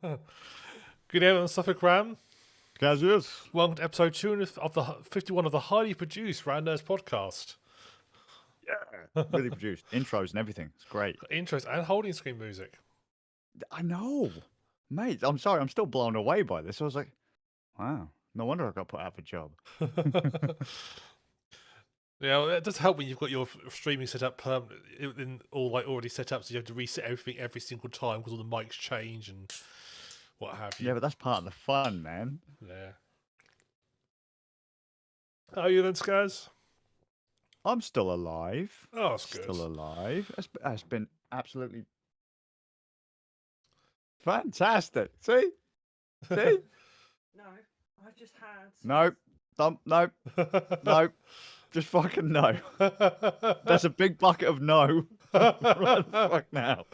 Good day on Suffolk Ram. Skazz. Welcome to episode 2 of the 51 of the highly produced Ram Nerds podcast. Yeah. Really produced. Intros and everything. It's great. Intros and holding screen music. I know. Mate, I'm sorry. I'm still blown away by this. I was like, wow. No wonder I got put out of a job. Yeah, it does help when you've got your streaming set up in all already set up, so you have to reset everything every single time because all the mics change and what have you. Yeah, but that's part of the fun, man. Yeah. How are you then, Skazz? I'm still alive. Oh, that's good. Still alive. It's been absolutely fantastic. See? See? No, I've just had. Nope. Nope. Nope. Just fucking no. That's a big bucket of no. Right the fuck now.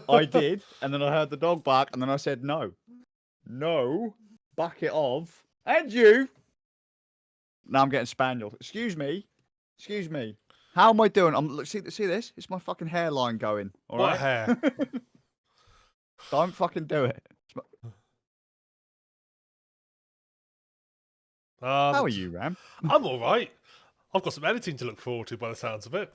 I did, and then I heard the dog bark, and then I said no. No. Bucket of. And you. Now I'm getting spaniel. Excuse me. Excuse me. How am I doing? Look, see this? It's my fucking hairline going. All What right. hair? Don't fucking do it. How are you, Ram? I'm all right. I've got some editing to look forward to by the sounds of it.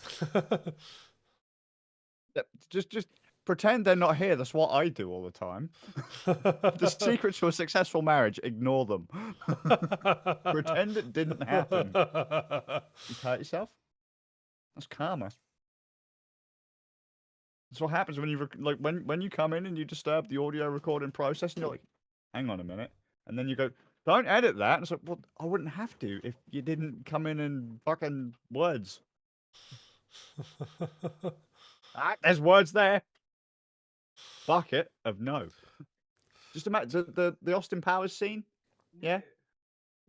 Just pretend they're not here. That's what I do all the time. The secrets to a successful marriage, ignore them. Pretend it didn't happen. You hurt yourself? That's karma. That's what happens when you when you come in and you disturb the audio recording process, and you're like, hang on a minute, and then you go, don't edit that. And it's like, well, I wouldn't have to if you didn't come in and fucking words. There's words there. Bucket of no. Just imagine the Austin Powers scene. Yeah.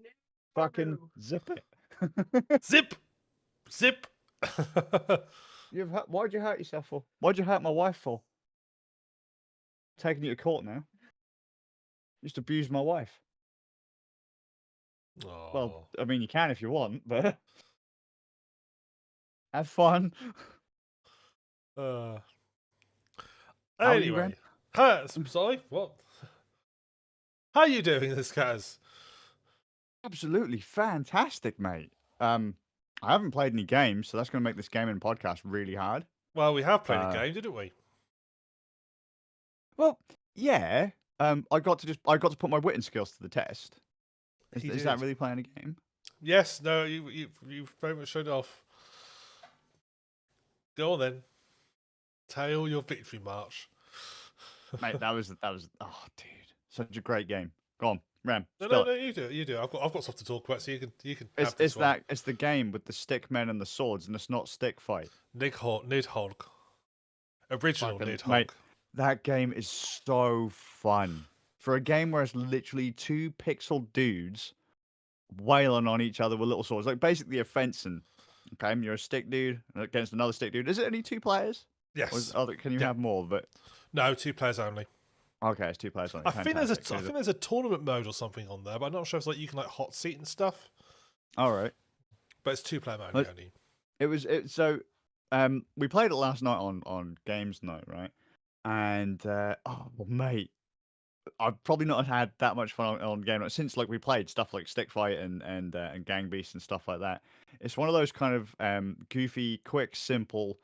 No. Fucking zip it. Zip! Zip! Why'd you hurt yourself for? Why'd you hurt my wife for? Taking you to court now. Just abuse my wife. Oh. Well, I mean, you can if you want, but have fun. How are you, anyway, Ren? sorry, what? How are you doing this, Kaz? Absolutely fantastic, mate. I haven't played any games, so that's going to make this gaming podcast really hard. Well, we have played a game, didn't we? Well, yeah. I got to put my witting skills to the test. Is that really playing a game? Yes. No. You very much showed off. Go on then. Tail your victory march. Mate, that was oh dude, such a great game. Go on, Ram. No, you do. I've got stuff to talk about, so you can. It's the game with the stick men and the swords, and it's not stick fight. Nidhogg. Original Nidhogg. Mate, that game is so fun. For a game where it's literally two pixel dudes wailing on each other with little swords, like basically a fencing. Okay, you're a stick dude against another stick dude. Is it only 2 players? Yes. Can you have more? But no, 2 players only. Okay, it's 2 players only. I think there's a tournament mode or something on there, but I'm not sure if it's like you can hot seat and stuff. All right, but it's 2-player mode only. We played it last night on Games Night, right? And oh well, mate, I've probably not had that much fun on Game Night since we played stuff like Stick Fight and Gang Beast and stuff like that. It's one of those kind of goofy, quick, simple.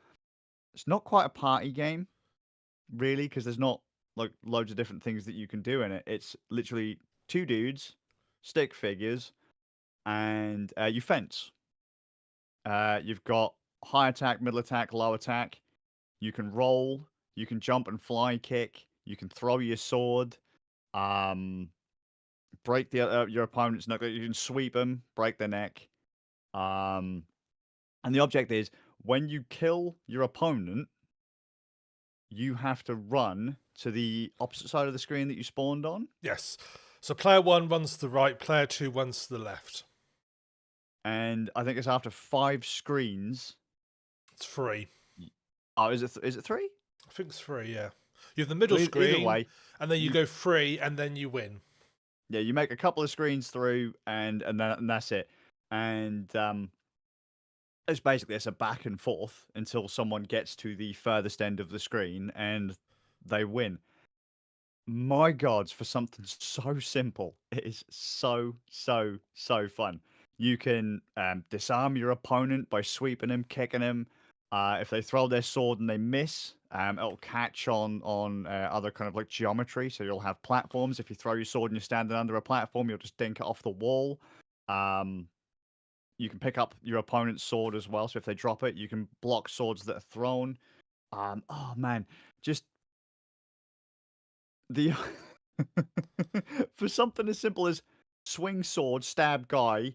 It's not quite a party game, really, because there's not loads of different things that you can do in it. It's literally 2 dudes, stick figures, and you fence. You've got high attack, middle attack, low attack. You can roll. You can jump and fly kick. You can throw your sword. Break your opponent's neck. You can sweep them, break their neck. And the object is when you kill your opponent, you have to run to the opposite side of the screen that you spawned on. Yes. So player 1 runs to the right, player 2 runs to the left. And I think it's after 5 screens. It's 3. Oh, is it 3? I think it's 3, yeah. You have the middle screen, either way, and then you go 3, and then you win. Yeah, you make a couple of screens through, and that's it. And it's a back and forth until someone gets to the furthest end of the screen and they win. My gods, for something so simple, it is so fun. You can disarm your opponent by sweeping them, kicking them. If they throw their sword and they miss, it'll catch on other kind of like geometry. So you'll have platforms. If you throw your sword and you're standing under a platform, you'll just dink it off the wall. Um, you can pick up your opponent's sword as well. So if they drop it, you can block swords that are thrown. Oh man, just the for something as simple as swing sword, stab guy,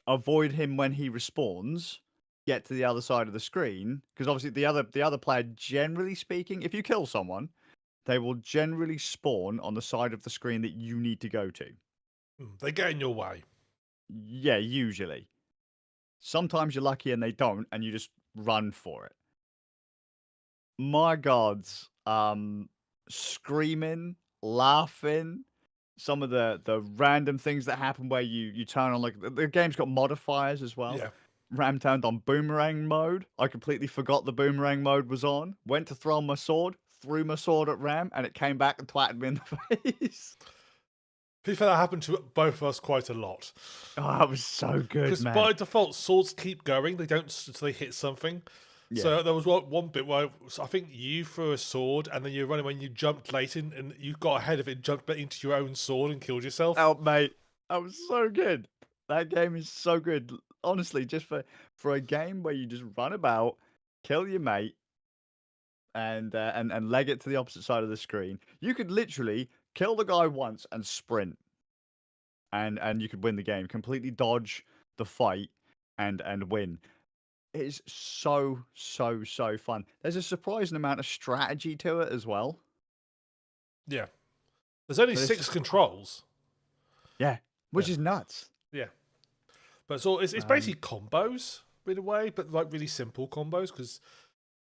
avoid him when he respawns, get to the other side of the screen. Because obviously the other player, generally speaking, if you kill someone, they will generally spawn on the side of the screen that you need to go to. They get in your way. Yeah, usually. Sometimes you're lucky and they don't, and you just run for it. My gods, screaming, laughing, some of the random things that happen where you turn on, like, the game's got modifiers as well. Yeah. Ram turned on boomerang mode. I completely forgot the boomerang mode was on. Went to throw my sword, threw my sword at Ram, and it came back and twatted me in the face. To be fair, that happened to both of us quite a lot. Oh, that was so good, Because man. by default, swords keep going. They don't until they hit something. Yeah. So there was one bit where I think you threw a sword and then you were running when you jumped late in, and you got ahead of it and jumped into your own sword and killed yourself. Oh, mate, that was so good. That game is so good. Honestly, just for a game where you just run about, kill your mate, and leg it to the opposite side of the screen. You could literally kill the guy once and sprint, and you could win the game. Completely dodge the fight and win. It is so fun. There's a surprising amount of strategy to it as well. Yeah. There's only But it's 6 just- controls. Yeah, which Yeah. is nuts. Yeah. But it's basically combos in a way, but like really simple combos because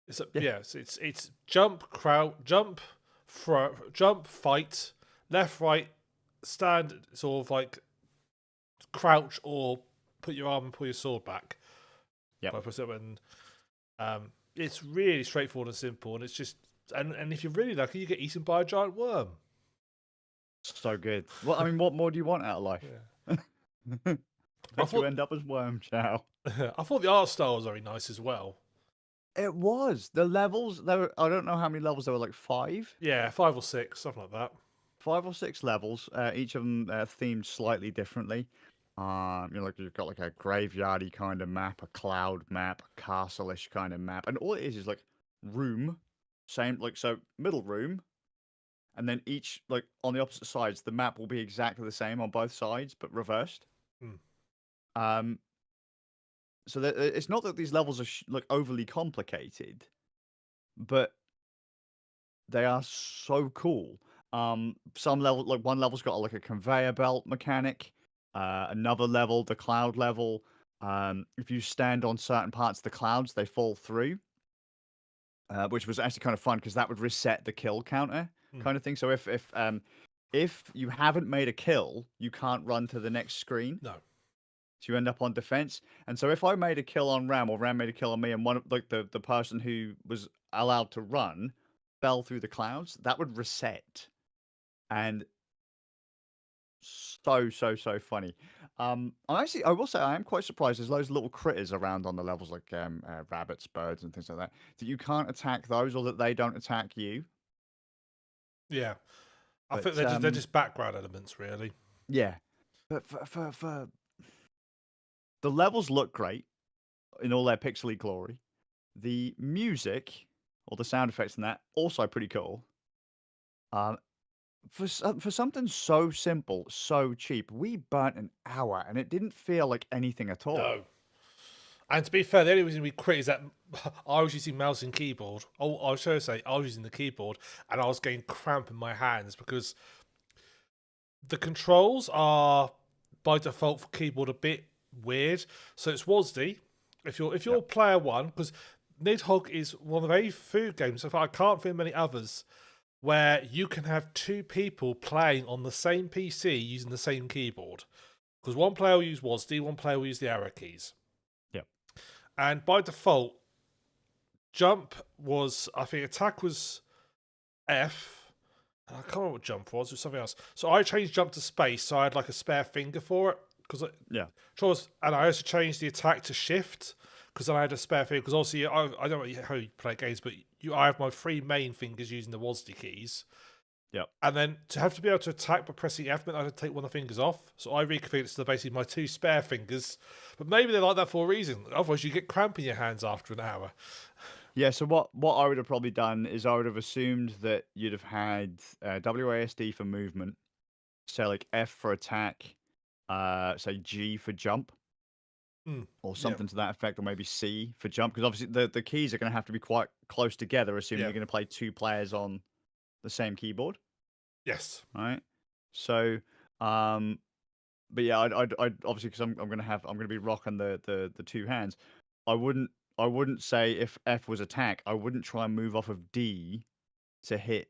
it's it's jump, crouch, jump, throw, jump, fight, left, right, stand, sort of like crouch or put your arm and pull your sword back. Yep. And it's really straightforward and simple, and it's just and if you're really lucky, you get eaten by a giant worm. So good. Well, I mean, what more do you want out of life? Yeah. But you end up as Worm Chow. I thought the art style was very nice as well. It was. The levels, there were, I don't know how many levels there were, like 5? Yeah, 5 or 6, something like that. 5 or 6 levels, each of them themed slightly differently. Like you've got like a graveyardy kind of map, a cloud map, a castle-ish kind of map, and all it is like room, same like so middle room, and then each like on the opposite sides, the map will be exactly the same on both sides but reversed. Um, so that it's not that these levels are like overly complicated, but they are so cool. Some level, like one level's got like a conveyor belt mechanic. Another level, the cloud level. If you stand on certain parts of the clouds, they fall through. Which was actually kind of fun because that would reset the kill counter kind of thing. So if you haven't made a kill, you can't run to the next screen. No. So you end up on defense. And so if I made a kill on Ram or Ram made a kill on me and one of like the person who was allowed to run fell through the clouds, that would reset. And so funny. I will say I am quite surprised. There's loads of little critters around on the levels, like rabbits, birds, and things like that. That you can't attack those, or that they don't attack you. Yeah, I But, think they're just background elements, really. Yeah, but for the levels look great in all their pixely glory. The music or the sound effects in that also pretty cool. For something so simple, so cheap, we burnt an hour and it didn't feel like anything at all. No. And to be fair, the only reason we quit is that I was using mouse and keyboard. Oh, I was trying to say I was using the keyboard and I was getting cramp in my hands because the controls are by default for keyboard a bit weird. So it's WASD. If you're player one, because Nidhogg is one of the very few games, so far I can't think of many others, where you can have 2 people playing on the same PC using the same keyboard. Because one player will use WASD, one player will use the arrow keys. Yep. And by default, jump was, I think attack was F, I can't remember what jump was. It was something else. So I changed jump to space, so I had like a spare finger for it because Yeah. and I also changed the attack to shift because I had a spare finger. Because obviously, I don't know how you play games, but I have my 3 main fingers using the WASD keys. Yep. And then to have to be able to attack by pressing F meant I had to take one of the fingers off. So I reconfigured it to basically my 2 spare fingers. But maybe they like that for a reason. Otherwise, you get cramp in your hands after an hour. Yeah, so what I would have probably done is I would have assumed that you'd have had WASD for movement, say like F for attack, say G for jump, or Yeah. something to that effect, or maybe C for jump, because obviously the keys are going to have to be quite close together, assuming Yeah. you're going to play 2 players on the same keyboard, Yes. right? So, but yeah, I'd obviously because I'm gonna be rocking the 2 hands. I wouldn't say if F was attack, I wouldn't try and move off of D to hit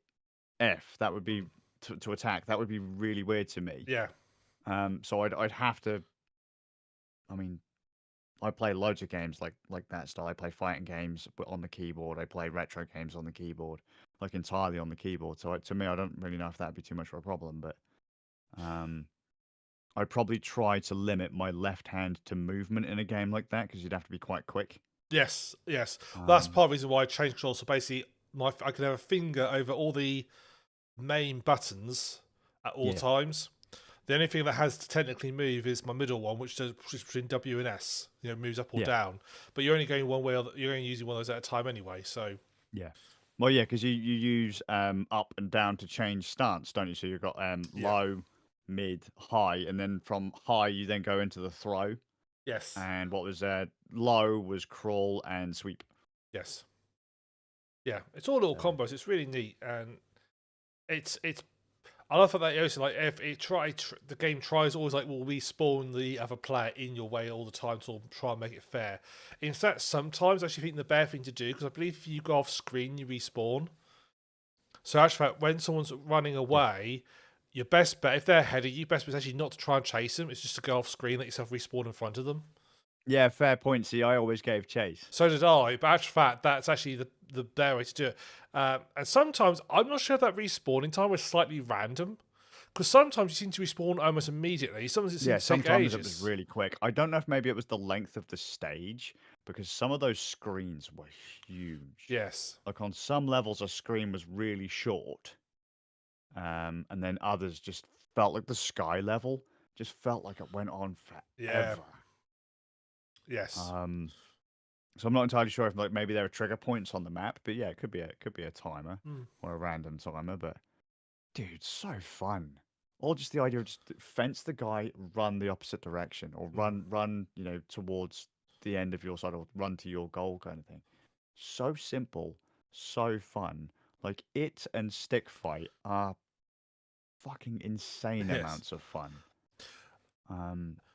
F. That would be to attack. That would be really weird to me. Yeah. So I'd have to. I mean, I play loads of games like that style. I play fighting games on the keyboard. I play retro games on the keyboard, like entirely on the keyboard. So to me, I don't really know if that'd be too much of a problem, but I'd probably try to limit my left hand to movement in a game like that because you'd have to be quite quick. Yes. That's part of the reason why I changed controls. So basically, I could have a finger over all the main buttons at all Yeah. times. The only thing that has to technically move is my middle one, which does between W and S. Moves up or Yeah. down. But you're only going one way, or you're only using one of those at a time anyway. So Yeah. Well, yeah, because you use up and down to change stance, don't you? So you've got low, mid, high, and then from high you then go into the throw. yes, And what was low was crawl and sweep. yes, yeah. It's all little combos. It's really neat, and it's. I love that also like if it the game tries always like will respawn the other player in your way all the time to try and make it fair. In fact, sometimes I actually think the better thing to do because I believe if you go off screen you respawn. So actually, when someone's running away, your best bet if they're ahead of you, best bet is actually not to try and chase them. It's just to go off screen, let yourself respawn in front of them. Yeah, fair point. See, I always gave chase. So did I, but actual fact, that's actually the better way to do it. And sometimes, I'm not sure if that respawning time was slightly random, because sometimes you seem to respawn almost immediately. Sometimes it seems to take sometimes ages. it was really quick. I don't know if maybe it was the length of the stage, because some of those screens were huge. Yes. Like on some levels, a screen was really short, and then others just felt like the sky level just felt like it went on forever. Yeah. Yes. So I'm not entirely sure if like maybe there are trigger points on the map, but yeah, it could be a timer or a random timer. But dude, so fun! Or just the idea of just fence the guy, run the opposite direction, or run towards the end of your side, or run to your goal kind of thing. So simple, so fun. Like it and Stick Fight are fucking insane Yes. amounts of fun.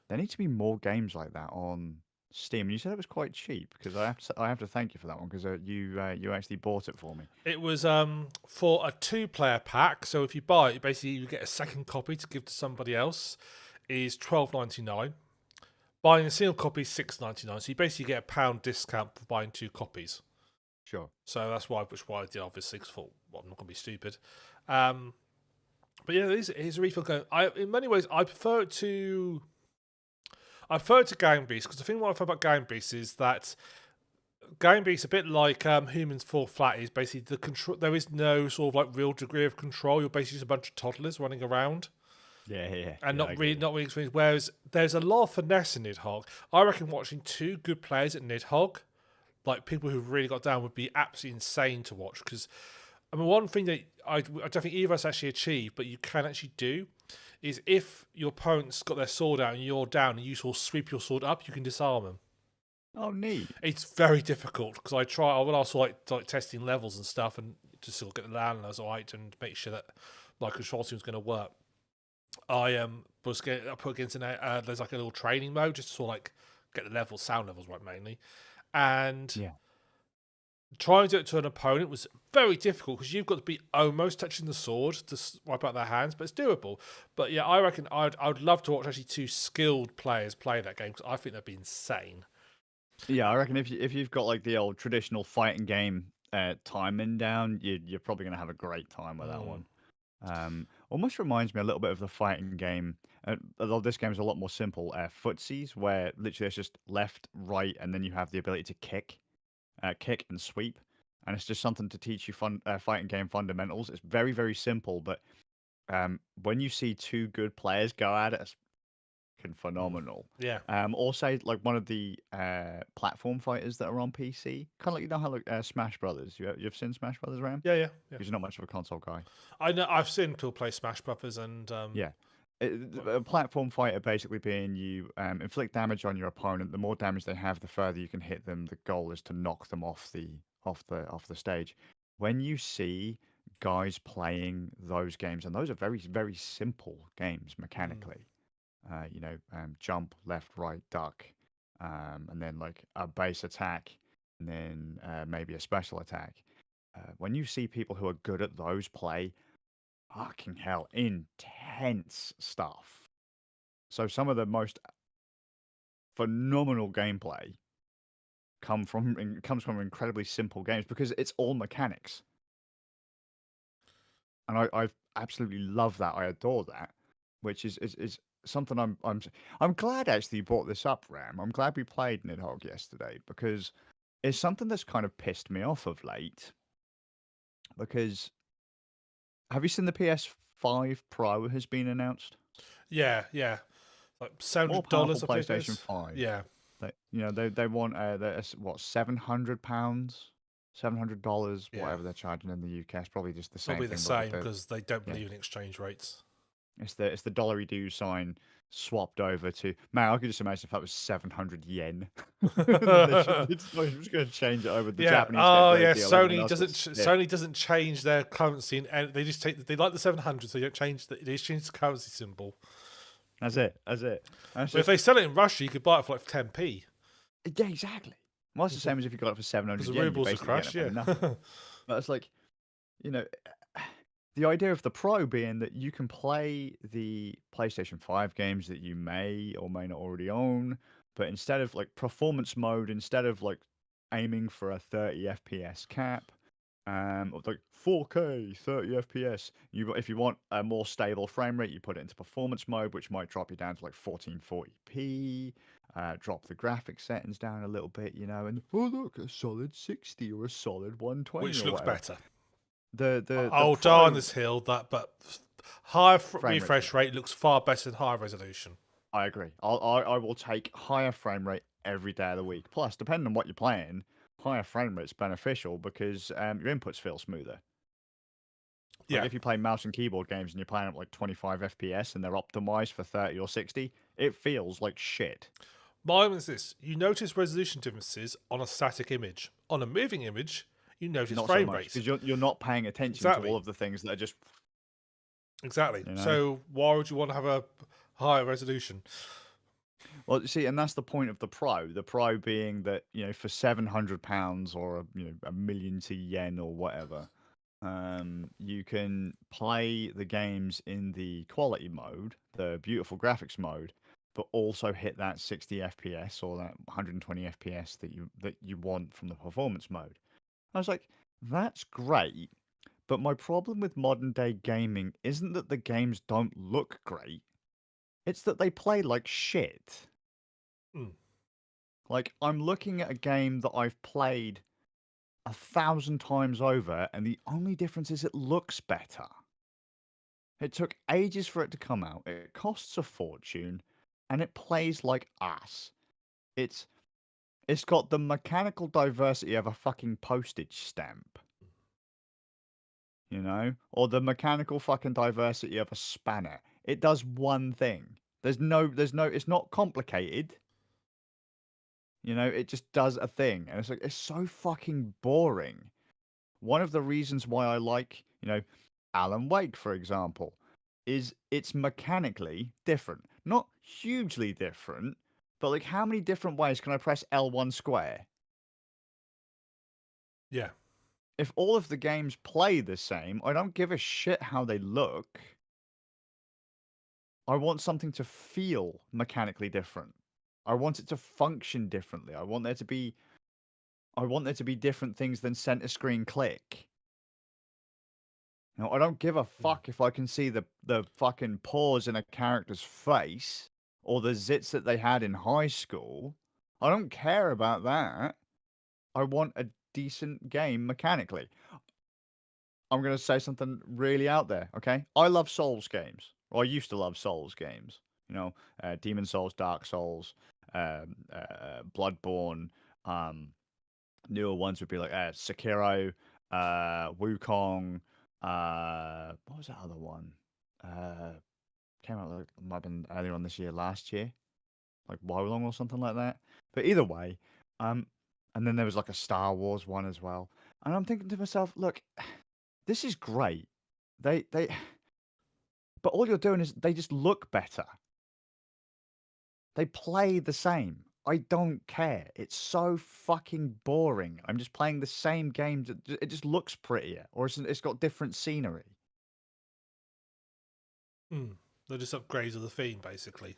There need to be more games like that on Steam. And you said it was quite cheap because I have to thank you for that one because you actually bought it for me. It was for a 2-player pack. So if you buy it, basically you get a second copy to give to somebody else. It is $12.99. Buying a single copy is $6.99. So you basically get a £1 discount for buying 2 copies. Sure. So that's why I did obviously. Cause I thought, well, I'm not going to be stupid. But yeah, it is a refill going. In many ways, I prefer it to Gang Beasts because the thing what I find about Gang Beasts is that Gang Beasts, a bit like Humans Fall Flat, is basically the control. There is no sort of like real degree of control. You're basically just a bunch of toddlers running around. Yeah. And not really experienced. Whereas there's a lot of finesse in Nidhogg. I reckon watching 2 good players at Nidhogg, like people who've really got down, would be absolutely insane to watch. Because I mean, one thing that I don't think either of us actually achieve, but you can actually do, is if your opponent's got their sword out and you're down, and you sort of sweep your sword up, you can disarm them. Oh, neat. It's very difficult because when I was like testing levels and stuff, and to sort of get the landers right and make sure that my control scheme was going to work. I put against there's like a little training mode just to sort of like get the sound levels right mainly, and trying to do it to an opponent was very difficult because you've got to be almost touching the sword to wipe out their hands, but it's doable. But yeah, I reckon I'd love to watch actually 2 skilled players play that game because I think that'd be insane. Yeah, I reckon if you've got like the old traditional fighting game timing down, you're probably gonna have a great time with that one. Almost reminds me a little bit of the fighting game. Although this game is a lot more simple. Footsies, where literally it's just left, right, and then you have the ability to kick and sweep, and it's just something to teach you fighting game fundamentals. It's very, very simple, but when you see two good players go at it, it's fucking phenomenal. Yeah. Also, like one of the platform fighters that are on PC, kind of like you know how like Smash Brothers. You've seen Smash Brothers, Ram? Yeah. Because you're not much of a console guy. I know. I've seen people play Smash Brothers, and Yeah. A platform fighter basically being you inflict damage on your opponent. The more damage they have, the further you can hit them. The goal is to knock them off the stage. When you see guys playing those games, and those are very, very simple games mechanically. Jump, left, right, duck, and then like a base attack, and then maybe a special attack. When you see people who are good at those play, fucking hell, intense stuff. So some of the most phenomenal gameplay comes from incredibly simple games because it's all mechanics, and I absolutely love that. I adore that, which is something I'm glad actually you brought this up, Ram. I'm glad we played Nidhogg yesterday because it's something that's kind of pissed me off of late. Because have you seen the PS5 Pro has been announced? yeah, like More $700. powerful I think it PlayStation is. 5. Yeah. They want what £700, $700, Yeah. whatever they're charging in the UK. It's probably just the same Probably the thing, same but with because they don't yeah. believe in exchange rates. It's the dollary do sign swapped over to man. I could just imagine if that was 700 yen. They're just going to change it over. The Yeah. Japanese get a Oh, great yeah. deal. Everyone Sony else doesn't. gets stiff. Sony doesn't change their currency, and they just take. They like the 700, so they don't change. They just change the currency symbol. That's it. That's But if they sell it in Russia, you could buy it for like 10p. yeah, exactly. Well, it's the same as if you got it for 700 Because the yen. You're rubles are basically getting crashed. it for Yeah. nothing. But it's like, you know, the idea of the Pro being that you can play the PlayStation 5 games that you may or may not already own, but instead of like performance mode, instead of like aiming for a 30 FPS cap, of like 4K 30 FPS, if you want a more stable frame rate, you put it into performance mode, which might drop you down to like 1440p. Drop the graphics settings down a little bit, and oh look, a solid 60 or a solid 120 Which or looks whatever. better. The I'll die Pro on this hill. But higher frame rate's refresh rate looks far better than higher resolution. I agree. I will take higher frame rate every day of the week. Plus, depending on what you're playing, higher frame rate's beneficial because your inputs feel smoother. Like Yeah. if you play mouse and keyboard games and you're playing at like 25 FPS and they're optimized for 30 or 60, it feels like shit. My one is this: you notice resolution differences on a static image. On a moving image, you notice Not so frame much rates. because you're not paying attention Exactly. to all of the things that are just Exactly. you know? So why would you want to have a higher resolution? Well, you see, and that's the point of the Pro. The Pro being that for £700 or a million to yen or whatever, you can play the games in the quality mode, the beautiful graphics mode, but also hit that 60 FPS or that 120 FPS that you want from the performance mode. I was like, that's great, but my problem with modern day gaming isn't that the games don't look great. It's that they play like shit. Mm. Like, I'm looking at a game that I've played 1,000 times over, and the only difference is it looks better. It took ages for it to come out, it costs a fortune, and it plays like ass. It's got the mechanical diversity of a fucking postage stamp. Or the mechanical fucking diversity of a spanner. It does one thing. It's not complicated. It just does a thing. And it's like, it's so fucking boring. One of the reasons why I like, Alan Wake, for example, is it's mechanically different. Not hugely different, but like how many different ways can I press L1 square? Yeah. If all of the games play the same, I don't give a shit how they look. I want something to feel mechanically different. I want it to function differently. I want there to be different things than center screen click. You know, I don't give a fuck if I can see the fucking pores in a character's face or the zits that they had in high school. I don't care about that. I want a decent game mechanically. I'm going to say something really out there, okay? I love Souls games. Or I used to love Souls games. You know, Demon Souls, Dark Souls, Bloodborne. Newer ones would be like Sekiro, Wukong. What was that other one? Came out like might have been earlier on this year, last year, like Wolong or something like that. But either way, and then there was like a Star Wars one as well. And I'm thinking to myself, look, this is great. They, but all you're doing is they just look better. They play the same. I don't care. It's so fucking boring. I'm just playing the same game. It just looks prettier, or it's got different scenery. They're just upgrades of the theme, basically.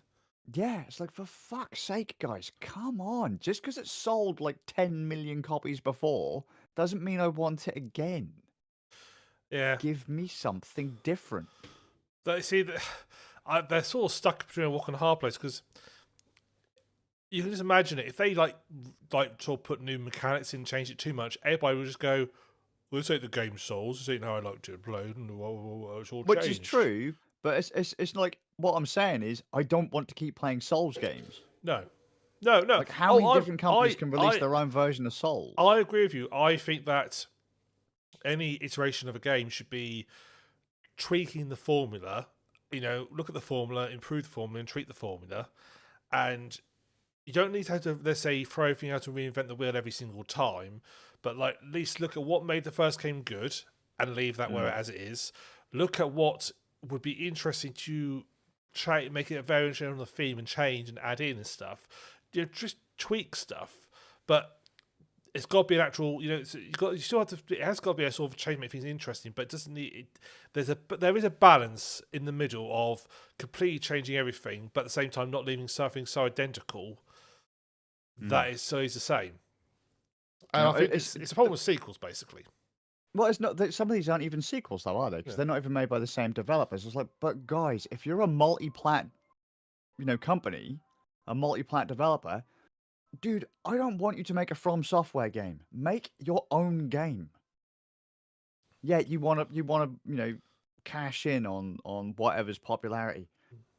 Yeah, it's like, for fuck's sake, guys, come on. Just because it sold like 10 million copies before doesn't mean I want it again. Yeah. Give me something different. See, they're sort of stuck between a rock and a hard place because you can just imagine it. If they like sort of put new mechanics in, change it too much, everybody will just go, "Well, this ain't the game Souls. This ain't how I like to play." And it's all Which is changed." true, but it's like, what I'm saying is I don't want to keep playing Souls games. No. Like, how many different companies can release their own version of Souls? I agree with you. I think that any iteration of a game should be tweaking the formula. You know, look at the formula, improve the formula, and tweak the formula. And you don't need to have to, let's say, throw everything out and reinvent the wheel every single time. But like, at least look at what made the first game good and leave that where as it is. Look at what would be interesting to try make it a variation on the theme and change and add in and stuff. You know, just tweak stuff, but it's got to be an actual. You know, you still have to. It has got to be a sort of change to make things interesting, but it doesn't need. There is a balance in the middle of completely changing everything, but at the same time not leaving something so identical that it's so it's the same. And I think it's a problem with sequels, basically. Well, it's not. Some of these aren't even sequels, though, are they? Because they're not even made by the same developers. It's like, but guys, if you're a multi-plat, company, a multi-plat developer, dude, I don't want you to make a From Software game. Make your own game. Yeah, you want to, cash in on whatever's popularity.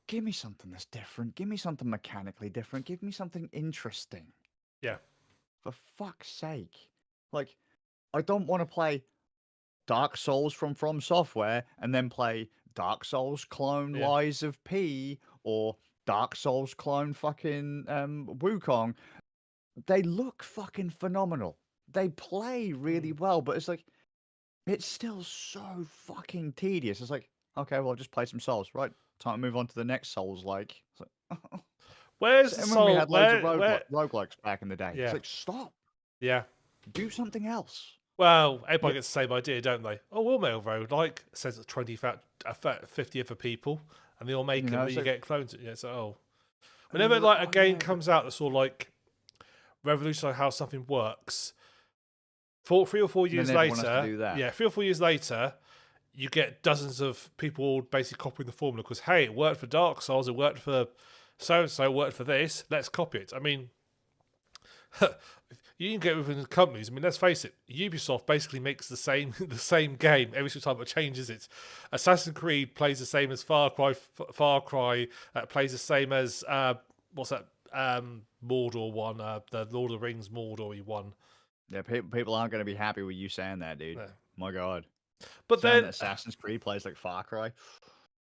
Give me something that's different. Give me something mechanically different. Give me something interesting. Yeah. For fuck's sake. Like, I don't want to play Dark Souls from Software and then play Dark Souls clone Lies of P or Dark Souls clone fucking Wukong. They look fucking phenomenal. They play really well, but it's like, it's still so fucking tedious. It's like, okay, well, I'll just play some Souls, right? Time to move on to the next Souls. Like, where's the when we had loads of where... roguelikes back in the day. Yeah. It's like, stop. Yeah. Do something else. Well, everybody gets the same idea, don't they? Oh, we'll make a roguelike. It says it's 50 other people, and they all make them, and you get clones. Yeah, so, whenever a game comes out that's all like revolutionise how something works, 3 or 4 years later, 3 or 4 years later, you get dozens of people all basically copying the formula because, hey, it worked for Dark Souls, it worked for so-and-so, it worked for this, let's copy it. I mean, you can get within the companies. I mean, let's face it, Ubisoft basically makes the same game every single time it changes it. Assassin's Creed plays the same as Far Cry. Far Cry plays the same as what's that? Mordor one, the Lord of the Rings Mordor one. Yeah, people aren't going to be happy with you saying that, dude. No. My God. But saying then that Assassin's Creed plays like Far Cry.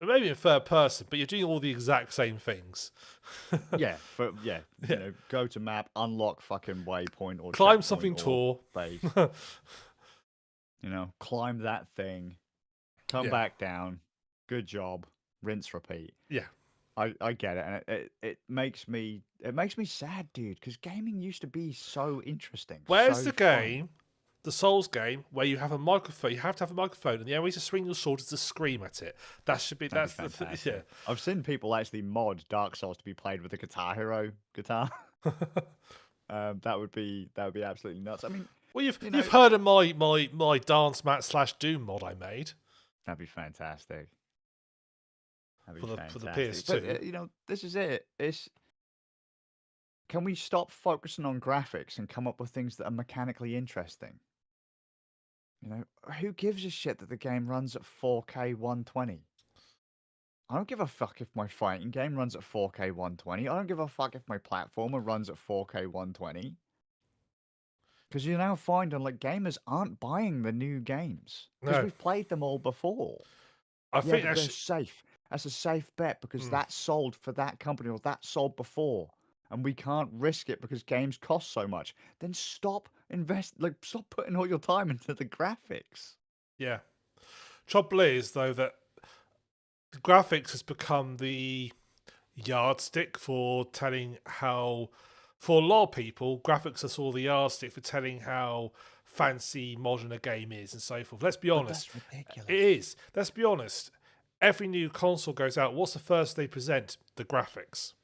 Maybe in third person, but you're doing all the exact same things. Go to map, unlock fucking waypoint, or climb something tall. Base. Climb that thing, come back down. Good job. Rinse, repeat. Yeah, I get it, and it makes me sad, dude, because gaming used to be so interesting. Where's the game? The Souls game where you have a microphone, you have to have a microphone, and the only way to swing your sword is to scream at it. That should be that's the I've seen people actually mod Dark Souls to be played with a Guitar Hero guitar. That would be absolutely nuts. I mean, well, you've heard of my dance mat / Doom mod I made. That'd be fantastic. That'd For be the fantastic. But PS2. you know, this is it. Can we stop focusing on graphics and come up with things that are mechanically interesting? You know, who gives a shit that the game runs at 4K 120? I don't give a fuck if my fighting game runs at 4K 120. I don't give a fuck if my platformer runs at 4K 120. Because you're now finding like gamers aren't buying the new games because No, we've played them all before. I Yeah, think but they're that's safe. That's a safe bet because mm, that sold for that company or that sold before. And we can't risk it because games cost so much. Then stop stop putting all your time into the graphics. yeah. Trouble is though that the graphics has become the yardstick for telling how, for a lot of people, graphics are sort of the yardstick for telling how fancy modern a game is and so forth. Let's be But honest, that's ridiculous. it is. Let's be honest. Every new console goes out. What's the first they present? The graphics.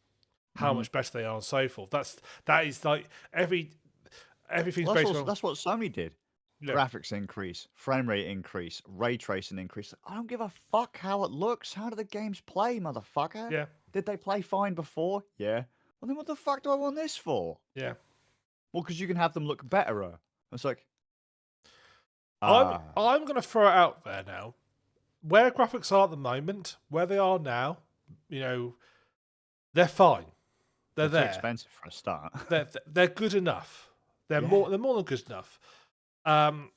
How Mhm. much better they are and so forth. That is like everything's Well, based on that's what Sony did. yeah, Graphics increase, frame rate increase, ray tracing increase. I don't give a fuck how it looks. How do the games play, motherfucker? yeah, Did they play fine before? Yeah. Well, then what the fuck do I want this for? yeah. Well, because you can have them look betterer. It's like, I'm ah, I'm gonna throw it out there now. Where graphics are at the moment, where they are now, you know, they're fine. They're they're too there. expensive for a start. They're good enough. Yeah. They're more than good enough. Um,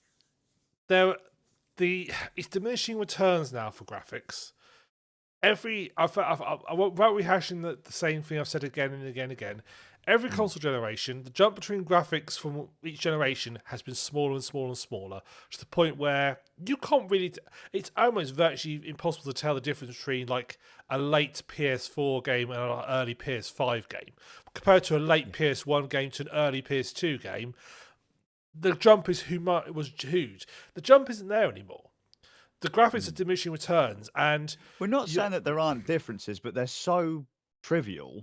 they're it's diminishing returns now for graphics. I won't rehashing the same thing I've said again and again and again. Every Mm. console generation, the jump between graphics from each generation has been smaller and smaller and smaller, to the point where you can't really. It's almost virtually impossible to tell the difference between like a late PS4 game and an early PS5 game, compared to a late PS1 game to an early PS2 game. The jump was huge. The jump isn't there anymore. The graphics are Mm. diminishing returns, and We're not you saying that there aren't differences, but they're so trivial.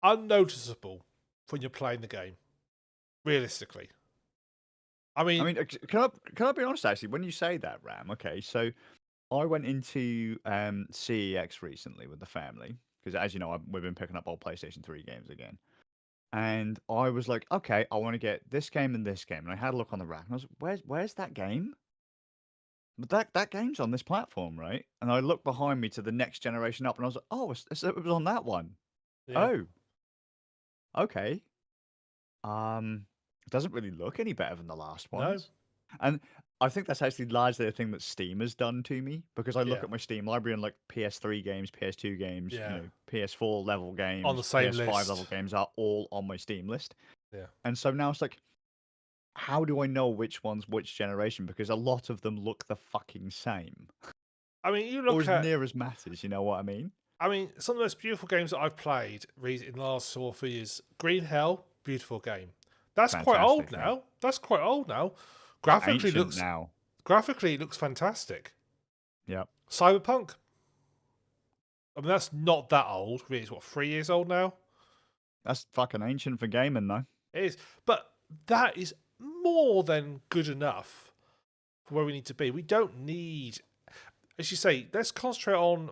unnoticeable when you're playing the game. Realistically, I I mean, mean, can I be honest? Actually, when you say that, Ram, okay, so I went into CEX recently with the family because, as you know, we've been picking up old PlayStation 3 games again. And I was like, okay, I want to get this game and this game. And I had a look on the rack and I was like, where's that game? But that game's on this platform, right? And I looked behind me to the next generation up and I was like, oh, it was on that one. yeah, Oh, okay. It doesn't really look any better than the last no, ones. And I think that's actually largely a thing that Steam has done to me because I look yeah, at my Steam library and like PS3 games, PS2 games, you yeah, know, PS4 level on the games, same PS5 level list. games are all on my Steam list. Yeah, And so now it's like, how do I know which one's which generation? Because a lot of them look the fucking same, I mean, you or look as at. near as matters. You know what I mean? I mean, some of the most beautiful games that I've played in the last 4 years. Green Hell, beautiful game. That's quite old Fantastic. Yeah. now. That's quite old now. Ancient now. Graphically it looks fantastic. Yep. Cyberpunk. I mean, that's not that old. Really, it's what 3 years old now. That's fucking ancient for gaming, though. It is, but that is more than good enough for where we need to be. We don't need, as you say, let's concentrate on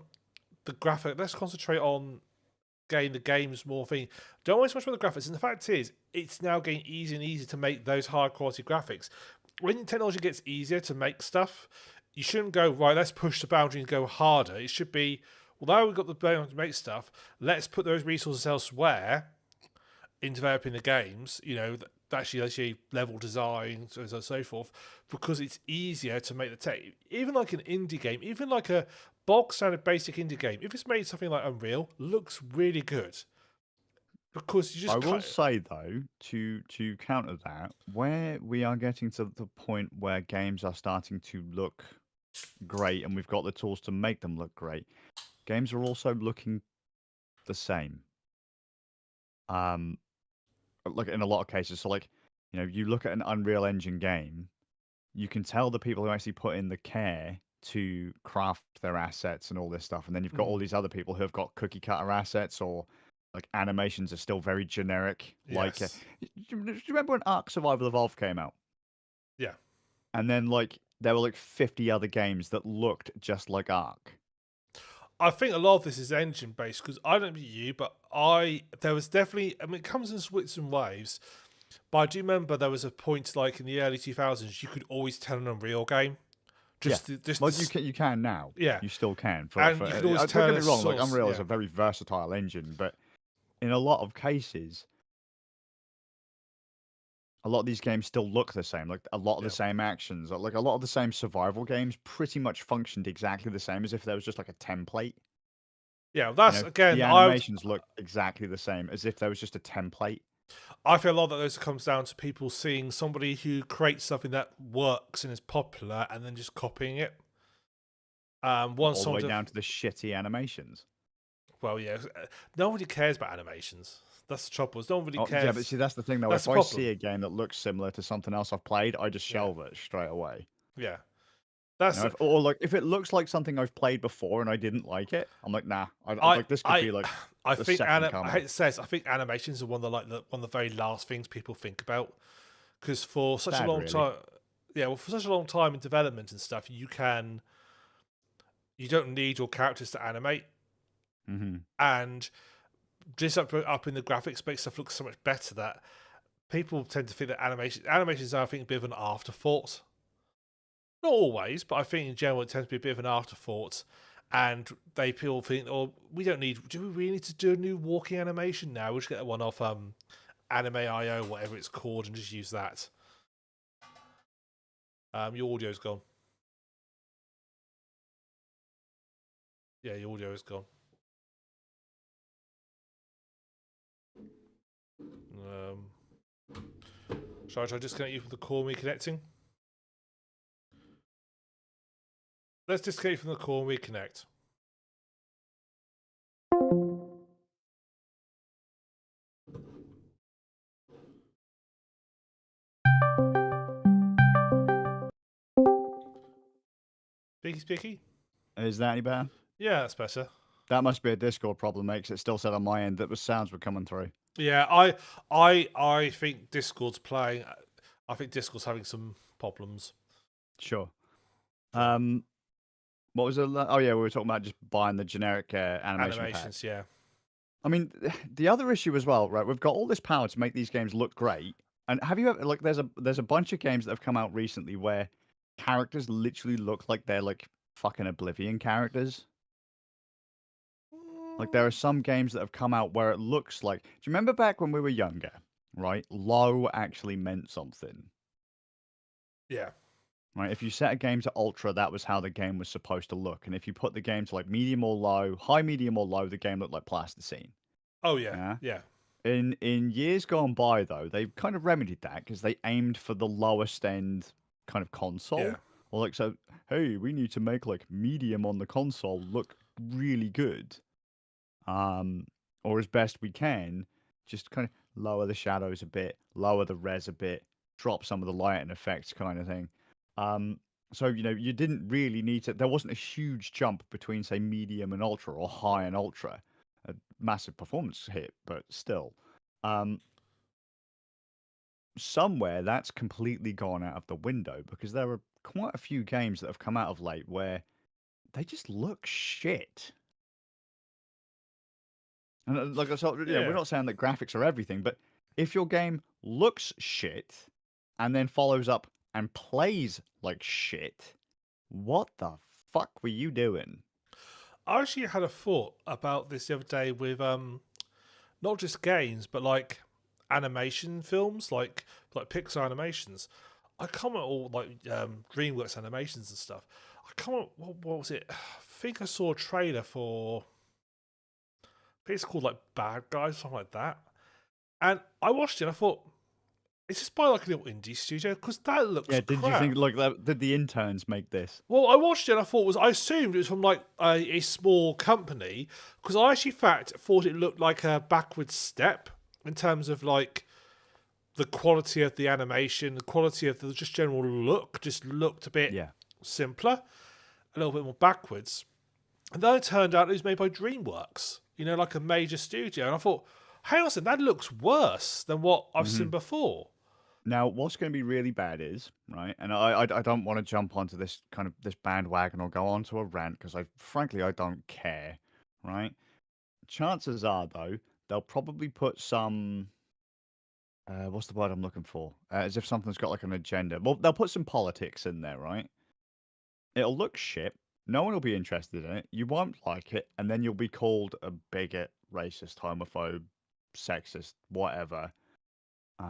the graphic. Let's concentrate on getting the games more thing. Don't worry so much about the graphics. And the fact is, it's now getting easier and easier to make those high quality graphics. When technology gets easier to make stuff, you shouldn't go, right, let's push the boundary and go harder. It should be, well, now we've got the boundary to make stuff, let's put those resources elsewhere in developing the games, you know, actually level design, so on and so forth, because it's easier to make the tech. Even like an indie game, even like a bog standard basic indie game, if it's made something like Unreal, looks really good. Because you just I will say though, to counter that, where we are getting to the point where games are starting to look great and we've got the tools to make them look great, games are also looking the same. Like in a lot of cases, so like, you know, you look at an Unreal Engine game, you can tell the people who actually put in the care to craft their assets and all this stuff, and then you've got all these other people who have got cookie cutter assets or like animations are still very generic. Like, yes. do you remember when Ark Survival Evolved came out? Yeah. And then like there were like 50 other games that looked just like Ark. I think a lot of this is engine based because I don't know you, but there was definitely. I mean, it comes in switches and waves, but I do remember there was a point like in the early 2000s you could always tell an Unreal game. Just Yeah. to, just Well, to you can now. yeah, You still can. and you could always Don't turn get a me wrong. Like source. Unreal is Yeah, a very versatile engine, but in a lot of cases, a lot of these games still look the same. Like a lot of yeah, the same actions, like a lot of the same survival games, pretty much functioned exactly the same as if there was just like a template. yeah. You That's know, again. the animations look exactly the same as if there was just a template. I feel a lot that this comes down to people seeing somebody who creates something that works and is popular, and then just copying it. Once All the way someone, down to the shitty animations. well, yeah, nobody cares about animations. That's the trouble. Is no one really Oh, yeah, but cares. see, that's the thing though. That's If the I see problem. a game that looks similar to something else I've played, I just Yeah, shelve it straight away. yeah. You That's know, or like if it looks like something I've played before and I didn't like it, I'm like, nah. I Like this could I be like I the think second I coming. hate to say this, I think animations are one of one of the very last things people think about because for such a Sad, long really. time, yeah, well, for such a long time in development and stuff, you don't need your characters to animate, Mm-hmm. and just up in the graphics makes stuff look so much better that people tend to think that animations are, I think, a bit of an afterthought. Not always, but I think in general it tends to be a bit of an afterthought. And people think, oh, do we really need to do a new walking animation now? We'll just get one off Anime.io, whatever it's called, and just use that. Your audio's gone. Yeah, your audio is gone. Shall I try disconnect you from the call and reconnecting? Let's disconnect you from the call and reconnect. Speaky, speaky? Is that any better? Yeah, that's better. That must be a Discord problem, mate, 'cause it still said on my end that the sounds were coming through. Yeah, I think Discord's playing. I think Discord's having some problems. Sure. What was it? Oh yeah, we were talking about just buying the generic animation pack. Animations, yeah. I mean, the other issue as well, right? We've got all this power to make these games look great, and have you ever like? There's a bunch of games that have come out recently where characters literally look like they're like fucking Oblivion characters. Like there are some games that have come out where it looks like. Do you remember back when we were younger? Right, low actually meant something. Yeah. Right, if you set a game to ultra, that was how the game was supposed to look, and if you put the game to like medium or low, high, medium or low, the game looked like plasticine. Oh yeah. Yeah. Yeah. In years gone by, though, they've kind of remedied that because they aimed for the lowest end kind of console. Yeah. Or like, so, hey, we need to make like medium on the console look really good. Or as best we can, just kind of lower the shadows a bit, lower the res a bit, drop some of the lighting effects kind of thing. So, you know, you didn't really need to, there wasn't a huge jump between, say, medium and ultra or high and ultra. A massive performance hit, but still. Somewhere that's completely gone out of the window because there are quite a few games that have come out of late where they just look shit. And like I said, Yeah. we're not saying that graphics are everything, but if your game looks shit and then follows up and plays like shit, what the fuck were you doing? I actually had a thought about this the other day with not just games, but like animation films, like Pixar animations. I can't remember all like DreamWorks animations and stuff. I can't remember, what was it? I think I saw a trailer for. I think it's called like Bad Guys, something like that. And I watched it. and I thought it's just by like a little indie studio because that looks Yeah, did you crap. think like that? Did the interns make this? Well, I watched it and I assumed it was from like a small company because I actually, in fact, thought it looked like a backward step in terms of like the quality of the animation, the quality of the just general look, just looked a bit Yeah. simpler, a little bit more backwards. And then it turned out it was made by DreamWorks, you know, like a major studio. And I thought, hang on a second, that looks worse than what I've seen before. Now, what's going to be really bad is, right, and I don't want to jump onto this bandwagon or go onto a rant because frankly I don't care, right? Chances are though they'll probably put some what's the word I'm looking for? As if something's got like an agenda. Well, they'll put some politics in there, right? It'll look shit. No one will be interested in it. You won't like it, and then you'll be called a bigot, racist, homophobe, sexist, whatever.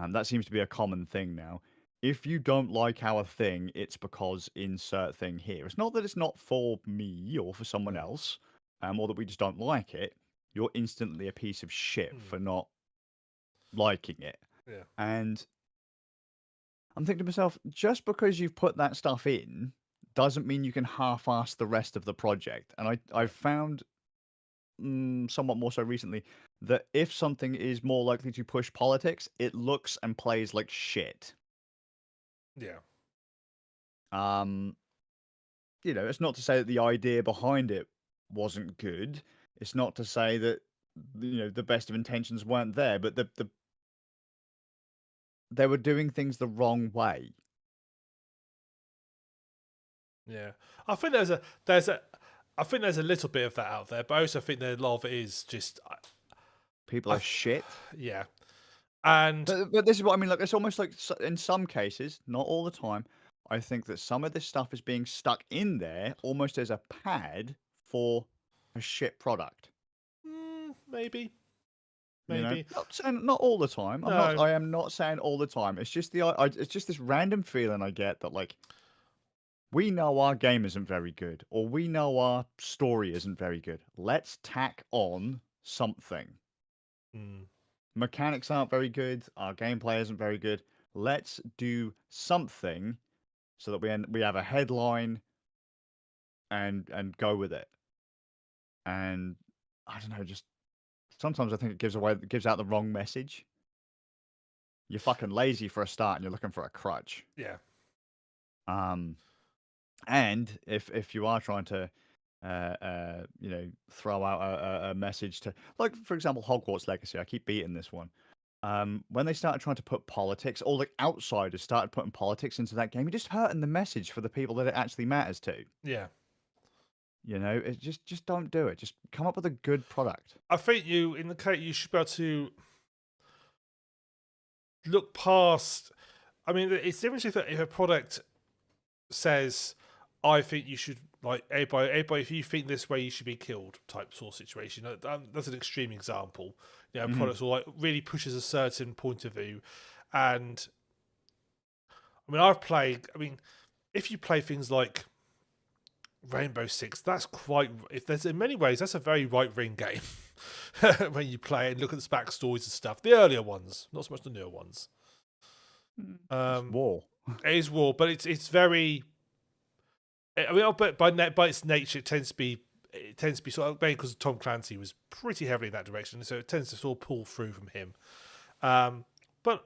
That seems to be a common thing now. If you don't like our thing, it's because insert thing here. It's not that it's not for me or for someone Mm. else, or that we just don't like it. You're instantly a piece of shit for not liking it. Yeah. And I'm thinking to myself, just because you've put that stuff in doesn't mean you can half-ass the rest of the project. And I've found somewhat more so recently that if something is more likely to push politics, it looks and plays like shit. Yeah. It's not to say that the idea behind it wasn't good. It's not to say that the best of intentions weren't there, but they were doing things the wrong way. Yeah. I think I think there's a little bit of that out there, but I also think that a lot of it is just People are shit. yeah. And But this is what I mean. Like, it's almost like in some cases, not all the time, I think that some of this stuff is being stuck in there almost as a pad for a shit product. maybe. Not all the time. No. I am not saying all the time. It's just it's just this random feeling I get that like we know our game isn't very good, or we know our story isn't very good. Let's tack on something. Mechanics aren't very good. Our gameplay isn't very good. Let's do something so that we have a headline and go with it. And I don't know, just sometimes I think it gives out the wrong message. You're fucking lazy for a start, and you're looking for a crutch. Yeah. And if you are trying to, throw out a message to, like, for example, Hogwarts Legacy. I keep beating this one. When they started trying to put politics, or like outsiders started putting politics into that game, you're just hurting the message for the people that it actually matters to. Yeah. It just don't do it. Just come up with a good product. I think in the case you should be able to look past. I mean, it's different if a product says, "I think you should like everybody. If you think this way, you should be killed." Type sort of situation. That's an extreme example. Products will like really pushes a certain point of view, and I mean, if you play things like Rainbow Six, that's quite. If there's in many ways, that's a very right wing game when you play and look at the backstories and stuff. The earlier ones, not so much the newer ones. It's war. It is war, but it's very. I mean, but by its nature, it tends to be sort of maybe because Tom Clancy was pretty heavily in that direction, so it tends to sort of pull through from him. But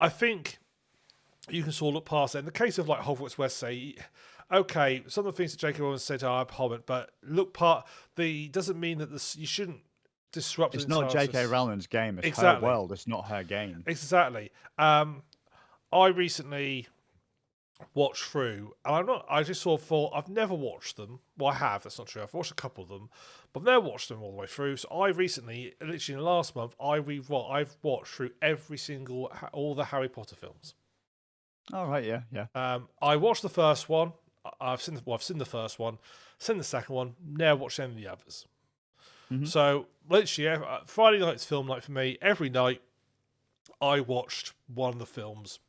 I think you can sort of look past it. In the case of like Hogwarts West, say, okay, some of the things that J.K. Rowling said are abhorrent, but doesn't mean that you shouldn't disrupt. It's not J.K. Rowling's game. It's her world. It's not her game. Exactly. I recently watched through, and I just sort of thought I've never watched them. Well, I have. That's not true. I've watched a couple of them, but I've never watched them all the way through. So I recently, literally in the last month, I've watched through all the Harry Potter films. All right, yeah. I watched the first one. I've seen the first one, seen the second one. Never watched any of the others. So literally, Friday night's film night for me. Every night, I watched one of the films.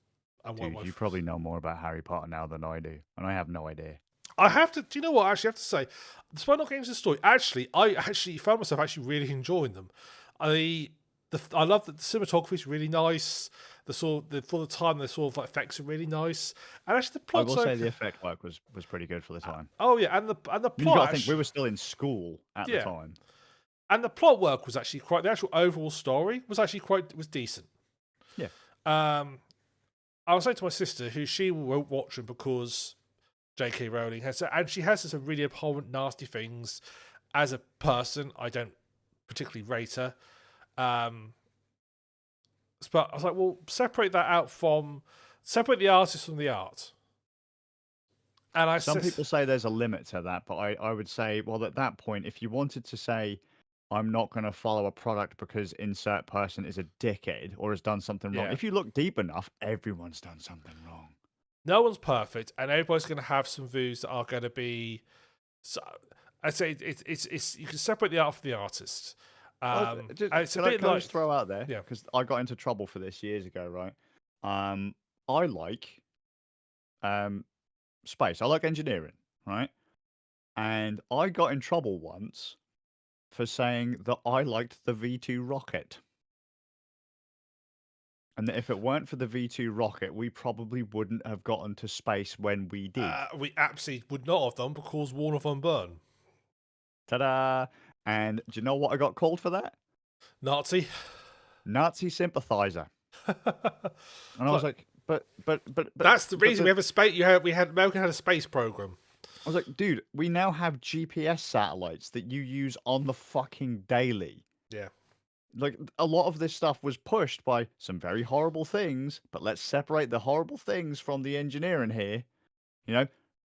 Dude, you probably know more about Harry Potter now than I do, and I have no idea. I have to. Do you know what? Actually, I have to say, despite not getting into the story, I actually found myself actually really enjoying them. I love that the cinematography is really nice. For the time, the sort of like effects are really nice, and actually the plot. I will say the effect work was pretty good for the time. Oh yeah, and the plot. I think we were still in school at the time, and the plot work was actually quite. The actual overall story was actually was decent. Yeah. I was saying to my sister, who she won't watch them because J.K. Rowling and she has some really abhorrent, nasty things. As a person, I don't particularly rate her. But I was like, well, separate the artist from the art. And I Some said, people say there's a limit to that, but I would say, well, at that point, if you wanted to say, I'm not going to follow a product because insert person is a dickhead or has done something wrong, Yeah. if you look deep enough, everyone's done something wrong. no one's perfect, and everybody's going to have some views that are going to be. So, I'd say it's you can separate the art from the artist. Well, And it's a bit can I like just throw out there? yeah. Because I got into trouble for this years ago, right? I like space. I like engineering, right? And I got in trouble once for saying that I liked the V2 rocket. And that if it weren't for the V2 rocket, we probably wouldn't have gotten to space when we did. We absolutely would not have done because Warner von Bern, Ta-da! And do you know what I got called for that? Nazi. Nazi sympathizer. And I was like, but That's the but reason we have a space. America had a space program. I was like, dude, we now have GPS satellites that you use on the fucking daily. Yeah. Like, a lot of this stuff was pushed by some very horrible things, but let's separate the horrible things from the engineering here. You know,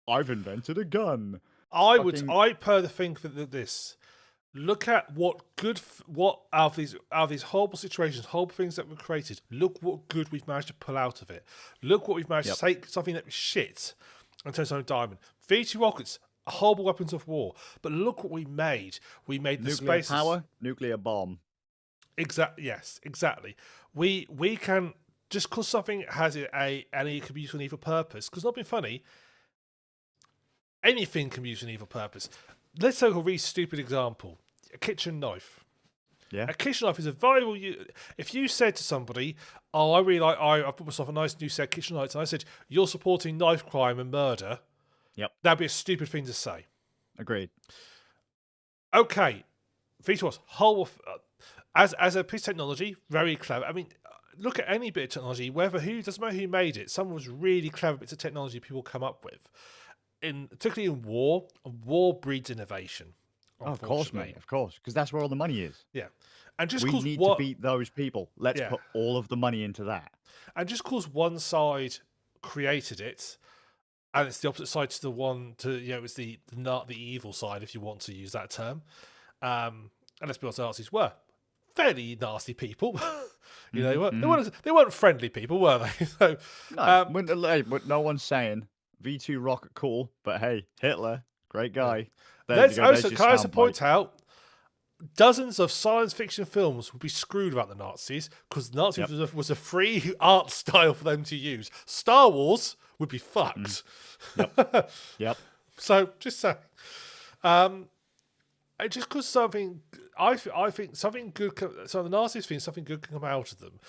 I've invented a gun. I per the think that this. Look at what out of these horrible situations, horrible things that were created. Look what good we've managed to pull out of it. Look what we've managed to take something that was shit and turn something diamond. V2 rockets, horrible weapons of war, but look what we made. We made the Nuclear spaces. power, nuclear bomb. Yes, exactly. We can just because something has and it can be used for an evil purpose. Because not being funny, anything can be used for an evil purpose. Let's take a really stupid example: a kitchen knife. Yeah. A kitchen knife is a valuable. If you said to somebody, "Oh, I really like, I bought myself a nice new set of kitchen knives," and I said, "You're supporting knife crime and murder," Yep. that'd be a stupid thing to say. Agreed. Okay, V2 whole as a piece of technology, very clever. I mean, look at any bit of technology, doesn't matter who made it. Someone was really clever bits of technology people come up with. Particularly in war breeds innovation. Oh, of course, mate. Of course, because that's where all the money is. Yeah, and just we need to beat those people. Let's put all of the money into that. And just because one side created it, and it's the opposite side to the one it's the evil side, if you want to use that term. And let's be honest, the Nazis were fairly nasty people. They weren't friendly people, were they? So no, no one's saying V2 rocket cool, but hey, Hitler, great guy. Can I also point out, dozens of science fiction films would be screwed about the Nazis because Nazis was a free art style for them to use. Star Wars would be fucked. Yep. So just saying. Just because something, I think something good. So the Nazis think something good can come out of them.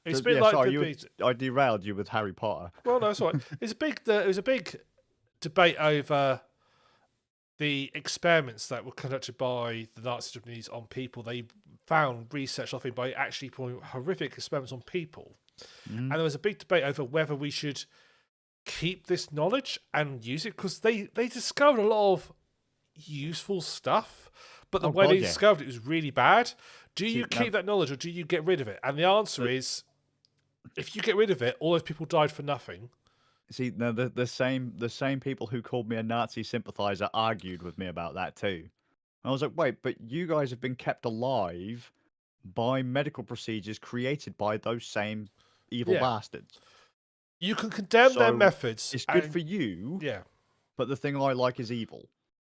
It's a bit like I derailed you with Harry Potter. Well, no, it's all right. It was a big debate over the experiments that were conducted by the Nazi Japanese on people. They found research, I think, by actually performing horrific experiments on people. And there was a big debate over whether we should keep this knowledge and use it, because they discovered a lot of useful stuff, but the way they discovered it was really bad. Do you keep that knowledge or do you get rid of it? And the answer is, if you get rid of it, all those people died for nothing. See, no, the same people who called me a Nazi sympathizer argued with me about that too. And I was like, wait, but you guys have been kept alive by medical procedures created by those same evil bastards. You can condemn their methods. It's good for you. Yeah. But the thing I like is evil.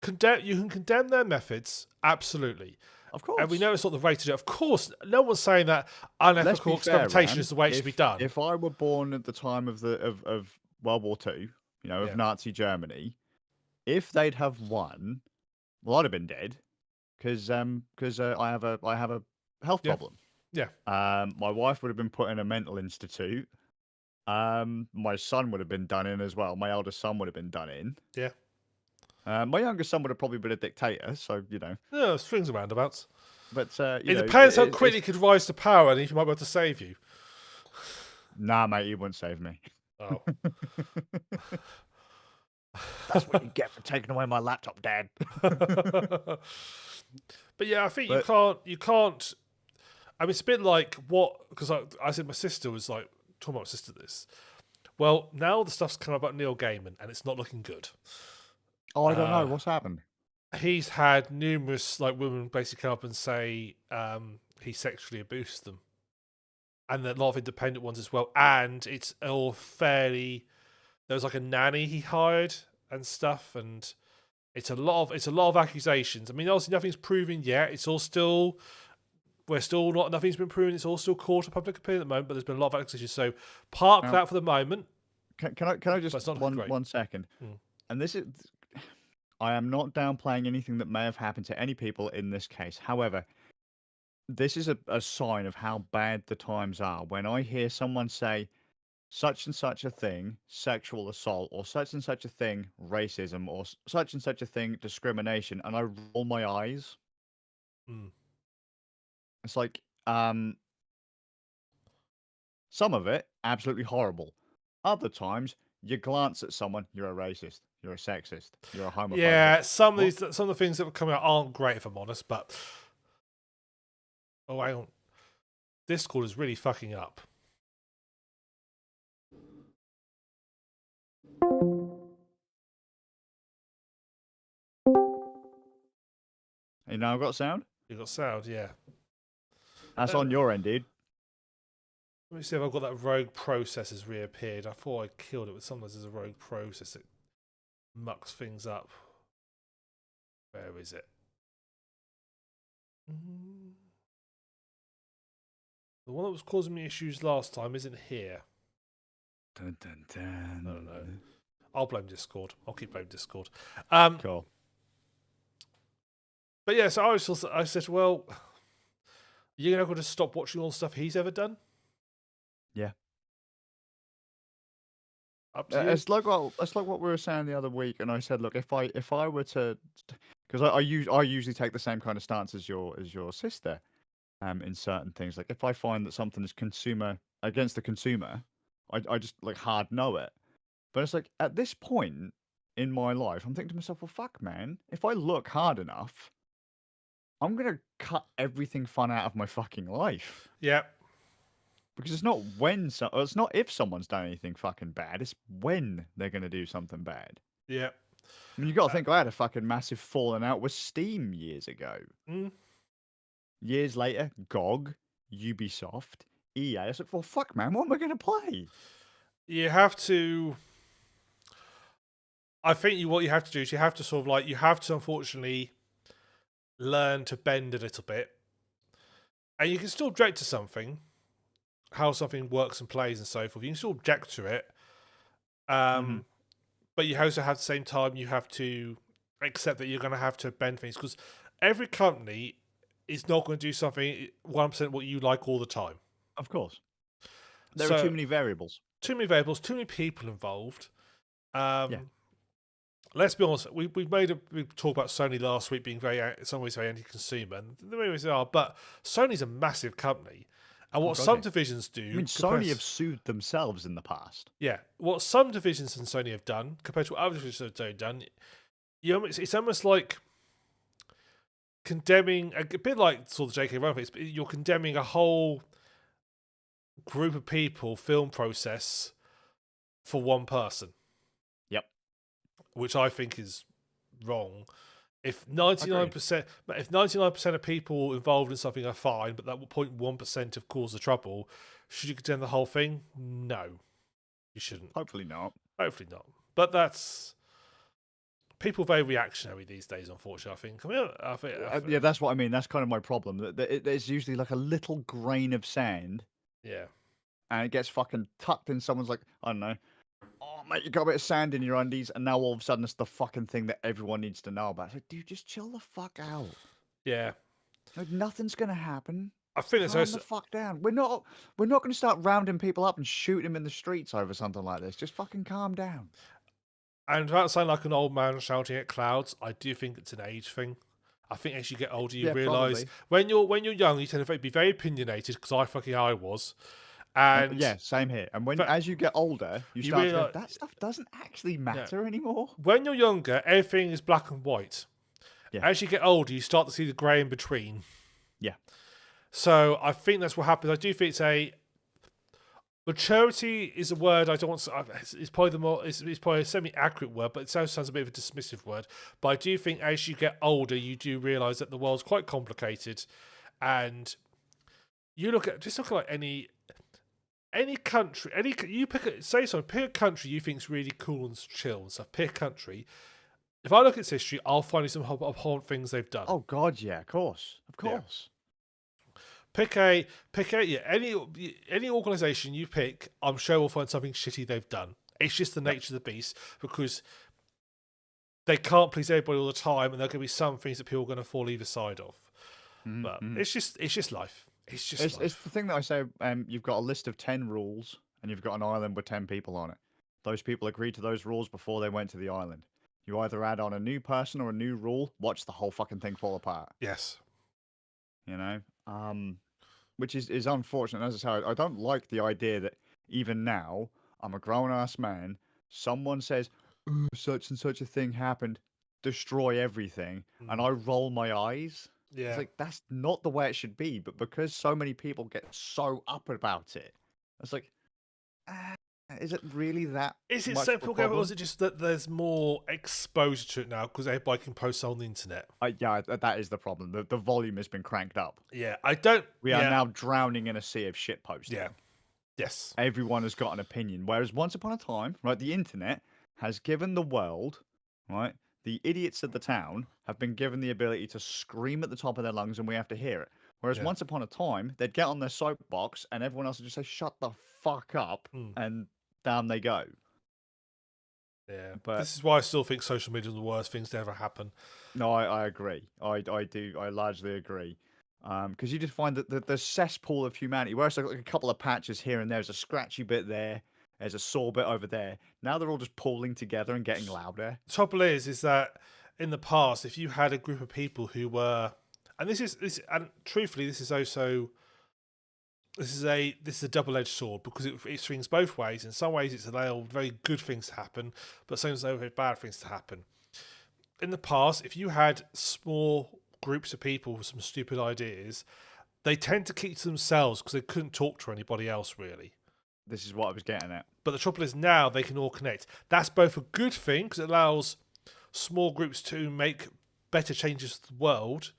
You can condemn their methods, absolutely. Of course. And we know it's not the way to do it. Of course, no one's saying that unethical experimentation is the way it should be done. If I were born at the time of World War II, of Nazi Germany, if they'd have won, well, I'd have been dead because I have a health problem. Yeah. My wife would have been put in a mental institute. My son would have been done in as well. My eldest son would have been done in. Yeah. My youngest son would have probably been a dictator, so Yeah, strings and roundabouts. But it depends how quickly he could rise to power and if he might be able to save you. Nah, mate, he wouldn't save me. Oh. That's what you get for taking away my laptop, Dad. But yeah, I think you can't. I mean, it's a bit like what, because I said my sister was like, talking about my sister this. Well, now the stuff's come about Neil Gaiman, and it's not looking good. Oh, I don't know. What's happened? He's had numerous like women basically come up and say he sexually abused them, and a lot of independent ones as well. And it's all fairly. There was like a nanny he hired and stuff, and it's a lot of accusations. I mean, obviously nothing's proven yet. It's all still. We're still not. Nothing's been proven. It's all still court of public opinion at the moment. But there's been a lot of accusations. So park Now- that for the moment. Can I But it's just not great. 1 second? Mm. And this is, I am not downplaying anything that may have happened to any people in this case. However, this is a sign of how bad the times are. When I hear someone say such and such a thing, sexual assault, or such and such a thing, racism, or such and such a thing, discrimination, and I roll my eyes. Mm. It's like, some of it absolutely horrible. Other times, you glance at someone, you're a racist, you're a sexist, you're a homophobe. Yeah, some What? of the things that have come out aren't great, if I'm honest. But hang on, Discord is really fucking up. You know, I've got sound. You got sound, yeah. That's on your end, dude. Let me see if I've got that rogue process has reappeared. I thought I killed it, but sometimes there's a rogue process that mucks things up. Where is it? The one that was causing me issues last time isn't here. Dun, dun, dun. I don't know. I'll blame Discord. I'll keep blaming Discord. Cool. But yeah, so I said, well, you're not going to stop watching all the stuff he's ever done? Yeah. Up to you. It's like what we were saying the other week, and I said, look, if I were to, because I usually take the same kind of stance as your sister, in certain things. Like if I find that something is consumer against the consumer, I just like hard know it. But it's like at this point in my life, I'm thinking to myself, well, fuck, man, if I look hard enough, I'm gonna cut everything fun out of my fucking life. Yeah. Because it's not it's not if someone's done anything fucking bad. It's when they're gonna do something bad. Yeah. I mean, you got to think I had a fucking massive falling out with Steam years ago. Mm. Years later, GOG, Ubisoft, EA. I was like, well, fuck, man, what am I gonna play? You have to. I think what you have to do is you have to sort of like you have to unfortunately learn to bend a little bit, and you can still object to something, how something works and plays and so forth. You can still object to it, but you also have at the same time you have to accept that you're going to have to bend things because every company is not going to do something 1% what you like all the time. Of course, there are too many variables. Too many variables, too many people involved. Let's be honest. We made a big talk about Sony last week being in some ways very anti-consumer, and the ways they are. But Sony's a massive company, and what some divisions do. I mean, Sony have sued themselves in the past. Yeah, what some divisions in Sony have done compared to what other divisions have done, it's almost like condemning a bit like sort of J.K. Rowling. You're condemning a whole group of people, film process for one person. Which I think is wrong. If 99% of people involved in something are fine, but that 0.1% have caused the trouble, should you condemn the whole thing? No, you shouldn't. Hopefully not. Hopefully not. But that's people are very reactionary these days. Unfortunately, I think. Yeah, that's what I mean. That's kind of my problem. There's usually like a little grain of sand. Yeah. And it gets fucking tucked in someone's like, I don't know. Oh, mate, you got a bit of sand in your undies, and now all of a sudden it's the fucking thing that everyone needs to know about. It's like, dude, just chill the fuck out. Yeah. Like, nothing's gonna happen. I think Calm the fuck down. We're not gonna start rounding people up and shooting them in the streets over something like this. Just fucking calm down. And without sounding like an old man shouting at clouds, I do think it's an age thing. I think as you get older, you realise when you're young, you tend to be very opinionated because I was. And yeah, same here. And as you get older, you start to go, that stuff doesn't actually matter anymore. When you're younger, everything is black and white. Yeah. As you get older, you start to see the grey in between. Yeah. So I think that's what happens. I do think it's a maturity is a word I don't want to. It's probably the more. It's probably a semi-accurate word, but it sounds a bit of a dismissive word. But I do think as you get older, you do realise that the world's quite complicated, and you look at like any country, you pick pick a country you think's really cool and chill and stuff. Pick a country. If I look at its history, I'll find some abhorrent things they've done. Oh God, yeah, of course, of course. Pick any organisation you pick, I'm sure we'll find something shitty they've done. It's just the nature of the beast because they can't please everybody all the time, and there are going to be some things that people are going to fall either side of. But it's just life. It's just life. It's the thing that I say. You've got a list of 10 rules, and you've got an island with 10 people on it. Those people agreed to those rules before they went to the island. You either add on a new person or a new rule, watch the whole fucking thing fall apart. Yes. You know, which is unfortunate. As I say, I don't like the idea that even now I'm a grown ass man. Someone says, "Ooh, such and such a thing happened," destroy everything, and I roll my eyes. Yeah. It's like that's not the way it should be. But because so many people get so up about it, it's like, is it really that? Is it much so of a people go, or problem? is it just that there's more exposure to it now because everybody can post on the internet? Yeah, that is the problem. The volume has been cranked up. Yeah, I don't. We are now drowning in a sea of shit posting. Yeah. Yes. Everyone has got an opinion. Whereas once upon a time, right, the internet has given the world, right, the idiots of the town have been given the ability to scream at the top of their lungs and we have to hear it. Whereas Yeah. once upon a time, they'd get on their soapbox and everyone else would just say, shut the fuck up, and down they go. Yeah. But this is why I still think social media is the worst things to ever happen. no, I agree. I do. I largely agree. Because you just find that the cesspool of humanity, whereas like a couple of patches here and there's a scratchy bit there, there's a sore bit over there. Now they're all just pooling together and getting louder. The trouble is that in the past, if you had a group of people who were, and and truthfully, this is also, this is a double-edged sword because it swings both ways. In some ways, it's allowed very good things to happen, but sometimes very bad things to happen. In the past, if you had small groups of people with some stupid ideas, they tend to keep to themselves because they couldn't talk to anybody else really. This is what I was getting at. But the trouble is now they can all connect. That's both a good thing because it allows small groups to make better changes to the world,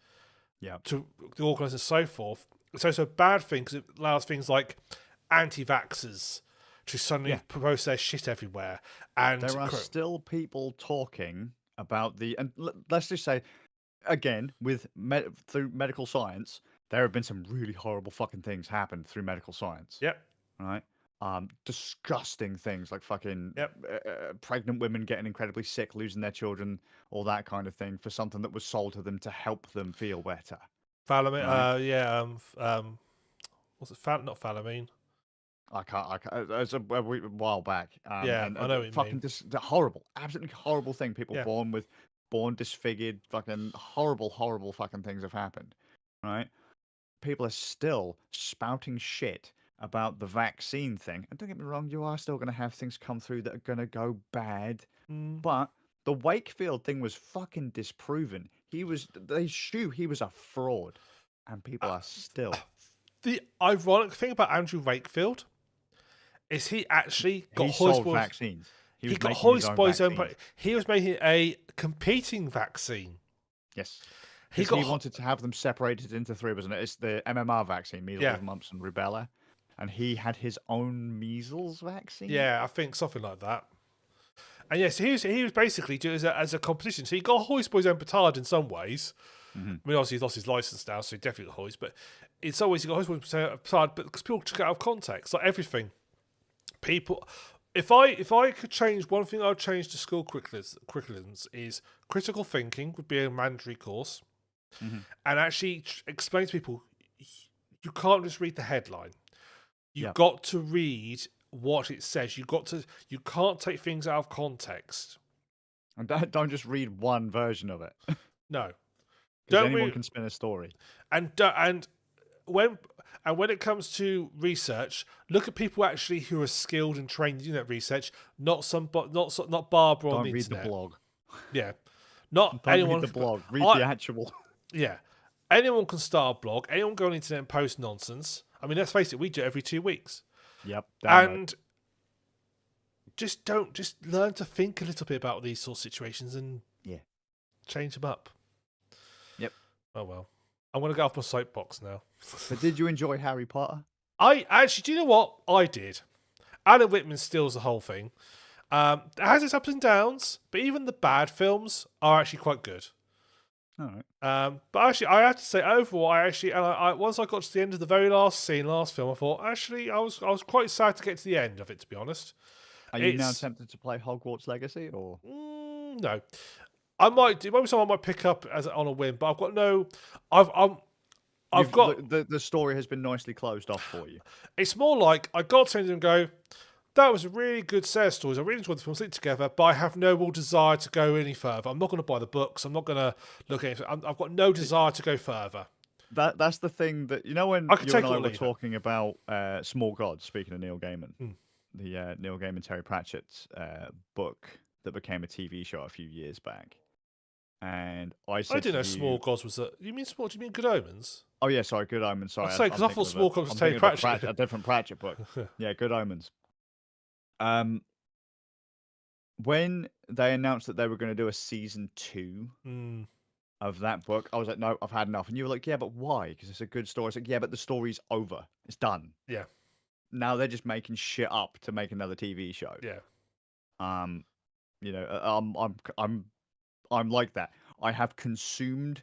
to organise and so forth. It's also a bad thing because it allows things like anti-vaxxers to suddenly propose their shit everywhere. And there are still people talking about and let's just say, again, with through medical science, there have been some really horrible fucking things happen through medical science. Yep. Right. Disgusting things like fucking pregnant women getting incredibly sick, losing their children, all that kind of thing for something that was sold to them to help them feel better. Phalamine, right? What's it? Not Phalamine. I can't. It's a while back. I know what you fucking mean. the horrible, absolutely horrible thing. People born disfigured, fucking horrible fucking things have happened. Right? People are still spouting shit about the vaccine thing. And don't get me wrong, you are still going to have things come through that are going to go bad. But the Wakefield thing was fucking disproven. He was a fraud, and people are still. The ironic thing about Andrew Wakefield is he actually got sold vaccines. He got hoisted by his own. He was making a competing vaccine. Yes. He wanted to have them separated into three, wasn't it? It's the MMR vaccine, measles, mumps, and rubella. And he had his own measles vaccine? Yeah, I think something like that. And yes, he was basically doing it as a competition. So he got hoisted by his own petard in some ways. I mean, obviously he's lost his license now, so he definitely got hoisted. But in some ways he got hoisted by his own petard, but because people took it out of context, like everything. People, if I could change one thing, I would change to school curriculums is critical thinking would be a mandatory course, and actually explain to people you can't just read the headline. You've got to read what it says. You can't take things out of context. And don't just read one version of it. No. Because anyone can spin a story. And when it comes to research, look at people actually who are skilled and trained in that research, not Barbara on the internet. Don't read the blog. Yeah. Not Don't anyone. read the blog. Read the actual. Yeah. anyone can start a blog. Anyone go on the internet and post nonsense. I mean, let's face it, we do it every 2 weeks. Yep. Damn right. And just learn to think a little bit about these sort of situations and change them up. Yep. Oh well. I'm going to go off my soapbox now. But did you enjoy Harry Potter? I actually, do you know what? I did. Alan Rickman steals the whole thing. It has its ups and downs, but even the bad films are actually quite good. All right. But actually, I have to say, overall, I once I got to the end of the very last film, I thought, actually, I was quite sad to get to the end of it, to be honest. Are you now tempted to play Hogwarts Legacy, or? No. I might do. Maybe someone might pick up on a whim, but I've got no. I've got the story has been nicely closed off for you. It's more like I got to and go, that was a really good set of stories. I really enjoyed the films together, but I have no real desire to go any further. I'm not going to buy the books. I'm not going to look at it. I've got no desire to go further. That's the thing that when you and I were talking about Small Gods. Speaking of Neil Gaiman, the Neil Gaiman Terry Pratchett's book that became a TV show a few years back. And I didn't know Small Gods was you mean Small? Do you mean Good Omens? Oh yeah, sorry, Good Omens. Sorry, because I thought Small Gods was Terry Pratchett. A different Pratchett book. Yeah, Good Omens. When they announced that they were going to do a season 2 of that book, I was like, no, I've had enough. And you were like, yeah, but why? Because it's a good story. It's like, yeah, but the story's over. It's done. Yeah. Now they're just making shit up to make another TV show. Yeah. I'm like that. I have consumed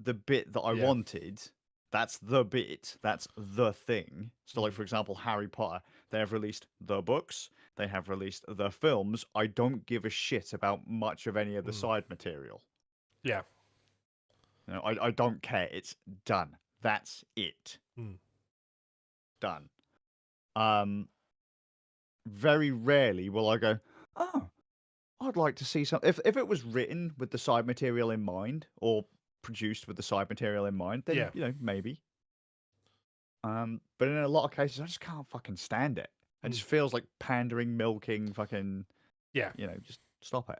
the bit that I wanted. That's the bit. That's the thing. So, like, for example, Harry Potter, they have released the books. They have released the films. I don't give a shit about much of any of the side material. Yeah. I don't care. It's done. That's it. Done. Very rarely will I go, oh, I'd like to see something. If it was written with the side material in mind, or produced with the side material in mind, then maybe. But in a lot of cases, I just can't fucking stand it. It just feels like pandering, milking, fucking. Yeah. Just stop it.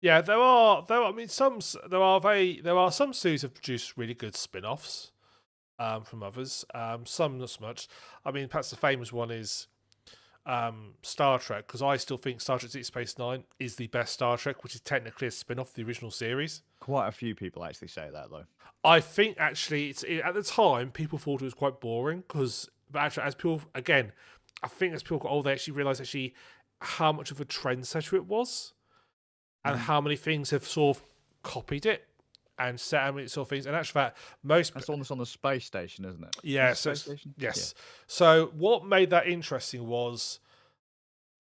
Yeah, there are. I mean, there are some series have produced really good spin-offs from others. Some not so much. I mean, perhaps the famous one is Star Trek, because I still think Star Trek Deep Space Nine is the best Star Trek, which is technically a spin-off of the original series. Quite a few people actually say that, though. I think actually, at the time, people thought it was quite boring, but actually, as people, again, I think as people got older, they actually realised how much of a trendsetter it was, and how many things have sort of copied it and set how many sort of things. And actually, that's almost on the space station, isn't it? Yeah. Yes. Yeah. So what made that interesting was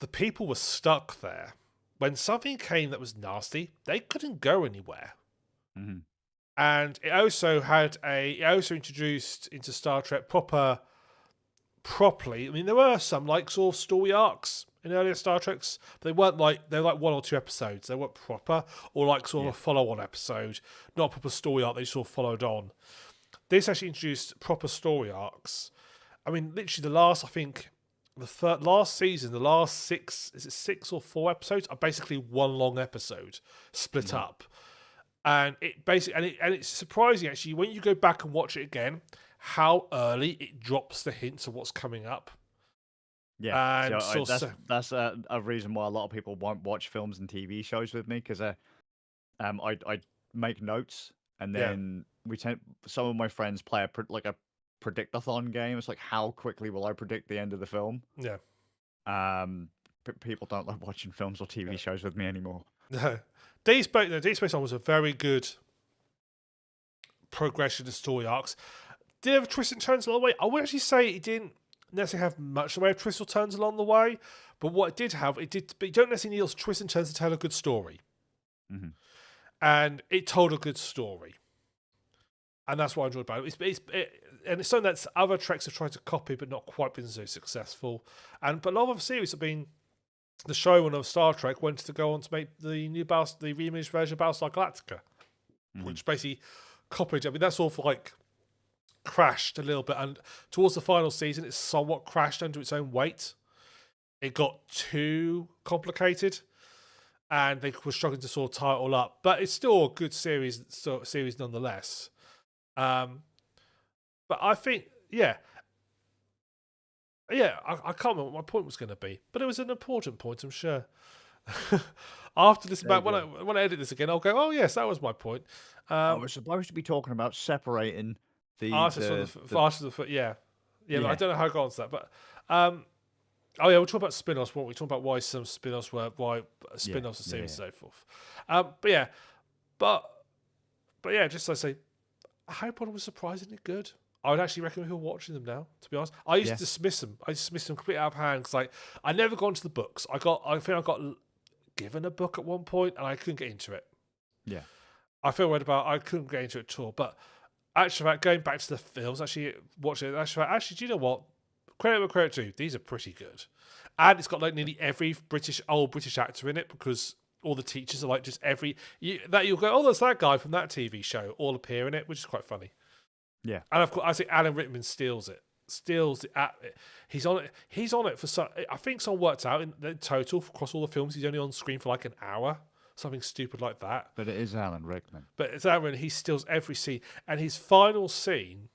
the people were stuck there. When something came that was nasty, they couldn't go anywhere. And it also introduced into Star Trek properly. I mean, there were some like sort of story arcs in earlier Star Treks, but they were like 1 or 2 episodes. They weren't proper, or like sort of a follow-on episode, not a proper story arc. They sort of followed on. This actually introduced proper story arcs. I mean, literally last season, the last 6 or 4 episodes are basically one long episode split up. And it's surprising actually when you go back and watch it again how early it drops the hints of what's coming up. Yeah, and that's a reason why a lot of people won't watch films and TV shows with me, because I make notes, and then some of my friends play a predict-a-thon game. It's like, how quickly will I predict the end of the film? Yeah. People don't like watching films or TV shows with me anymore. No. Deep Space Nine was a very good progression of story arcs. Did it have twists and turns along the way? I would actually say it didn't necessarily have much in the way of twists or turns along the way, but what it did have, but you don't necessarily need those twists and turns to tell a good story. And it told a good story. And that's what I enjoyed about it. And it's something that other Treks have tried to copy, but not quite been so successful. But a lot of series have been. The showrunner of Star Trek went to go on to make the reimaged version of Battlestar Galactica, which basically copied. I mean, that's all for like crashed a little bit, and towards the final season, it somewhat crashed under its own weight. It got too complicated, and they were struggling to sort of tie it all up. But it's still a good series nonetheless. But I think, I can't remember what my point was going to be, but it was an important point, I'm sure. After this, There you when I edit this again, I'll go, oh yes, that was my point. I was supposed to be talking about separating Artists from artists of the foot, yeah. But I Yeah. don't know how I got onto that, but oh yeah, we'll talk about spin-offs. Won't we? Talk about why some spin-offs were why spin-offs are series and so forth. But yeah, just to say, Harry Potter was surprisingly good. I would actually recommend people watching them now. To be honest, I used to dismiss them. I dismissed them completely out of hand because I never got into the books. I think I got given a book at one point and I couldn't get into it. Yeah. I feel weird about I couldn't get into it at all. But actually, going back to the films, actually watching it. Actually, do you know what? Credit where credit due. These are pretty good, and it's got like nearly every old British actor in it because all the teachers are like just you'll go, oh, there's that guy from that TV show all appear in it, which is quite funny. Yeah. And of course, I think Alan Rickman steals it. He's on it. He's on it for some. I think someone worked out in the total across all the films. He's only on screen for like an hour, something stupid like that. But it is Alan Rickman. But it's Alan Rickman. He steals every scene, and his final scene.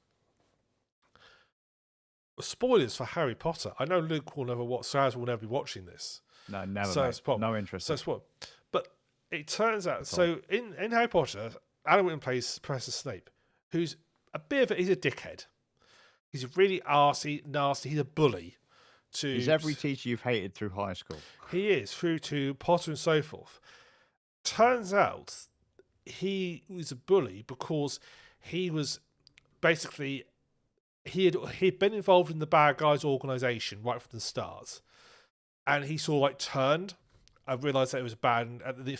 Spoilers for Harry Potter. I know Luke will never watch. Skazz will never be watching this. No, never. So mate. No interest. So spoil. But it turns out. So in Harry Potter, Alan Rickman plays Professor Snape, who's a bit of he's a dickhead. He's really arsey, nasty. He's a bully. He's every teacher you've hated through high school. He is through to Potter and so forth. Turns out he was a bully because he was basically he'd been involved in the bad guys organization right from the start, and he sort of like turned and realized that it was bad. And at the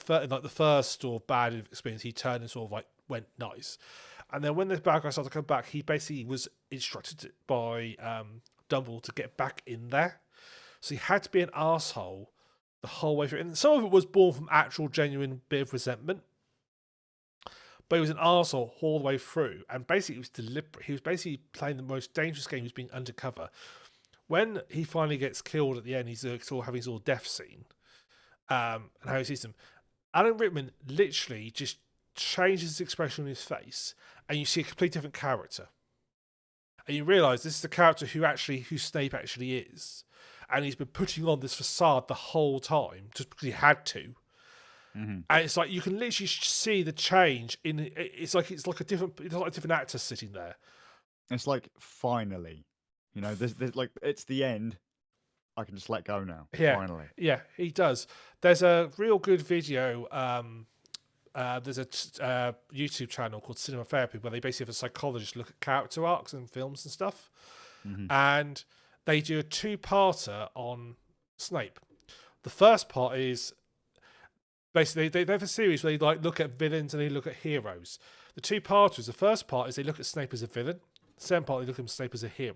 first sort of bad experience, he turned and sort of like went nice. And then when the bad guys started to come back, he basically was instructed by Dumbledore to get back in there. So he had to be an arsehole the whole way through. And some of it was born from actual genuine bit of resentment. But he was an arsehole all the way through. And basically it was deliberate. He was basically playing the most dangerous game. He was being undercover. When he finally gets killed at the end, he's sort of having his little death scene. And how he sees them. Alan Rickman literally just changes his expression on his face, and you see a completely different character. And you realise this is the character who Snape actually is. And he's been putting on this facade the whole time, just because he had to. Mm-hmm. And it's like you can literally see the change in it's like a different actor sitting there. It's like finally, there's like it's the end. I can just let go now. Yeah, finally. Yeah, he does. There's a real good video. There's a YouTube channel called Cinema Therapy where they basically have a psychologist look at character arcs in films and stuff, and they do a 2-parter on Snape. The first part is basically they have a series where they like look at villains and they look at heroes. The 2-parters, the first part is they look at Snape as a villain. The second part they look at Snape as a hero.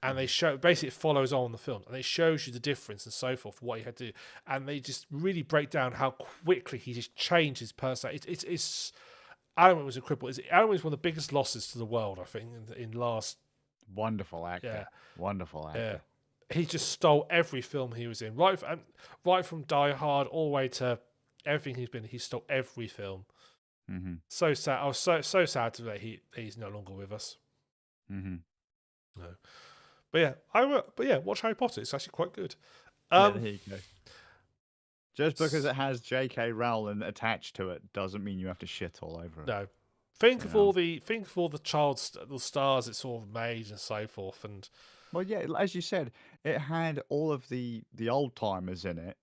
And they show basically it follows on the film, and it shows you the difference and so forth, what he had to do, and they just really break down how quickly he just changed his personality. It's Alan Rickman was incredible. Alan Rickman was one of the biggest losses to the world, I think, in last. Wonderful actor. Yeah. Wonderful actor. Yeah. He just stole every film he was in, right from Die Hard all the way to everything he's been. He stole every film. Mm-hmm. So sad. I was so sad today. He's no longer with us. Mm-hmm. No. But yeah, watch Harry Potter. It's actually quite good. There you go. Just because it has J.K. Rowling attached to it doesn't mean you have to shit all over it. No. Think of all the the stars it sort of made and so forth, and well, yeah, as you said, it had all of the old timers in it,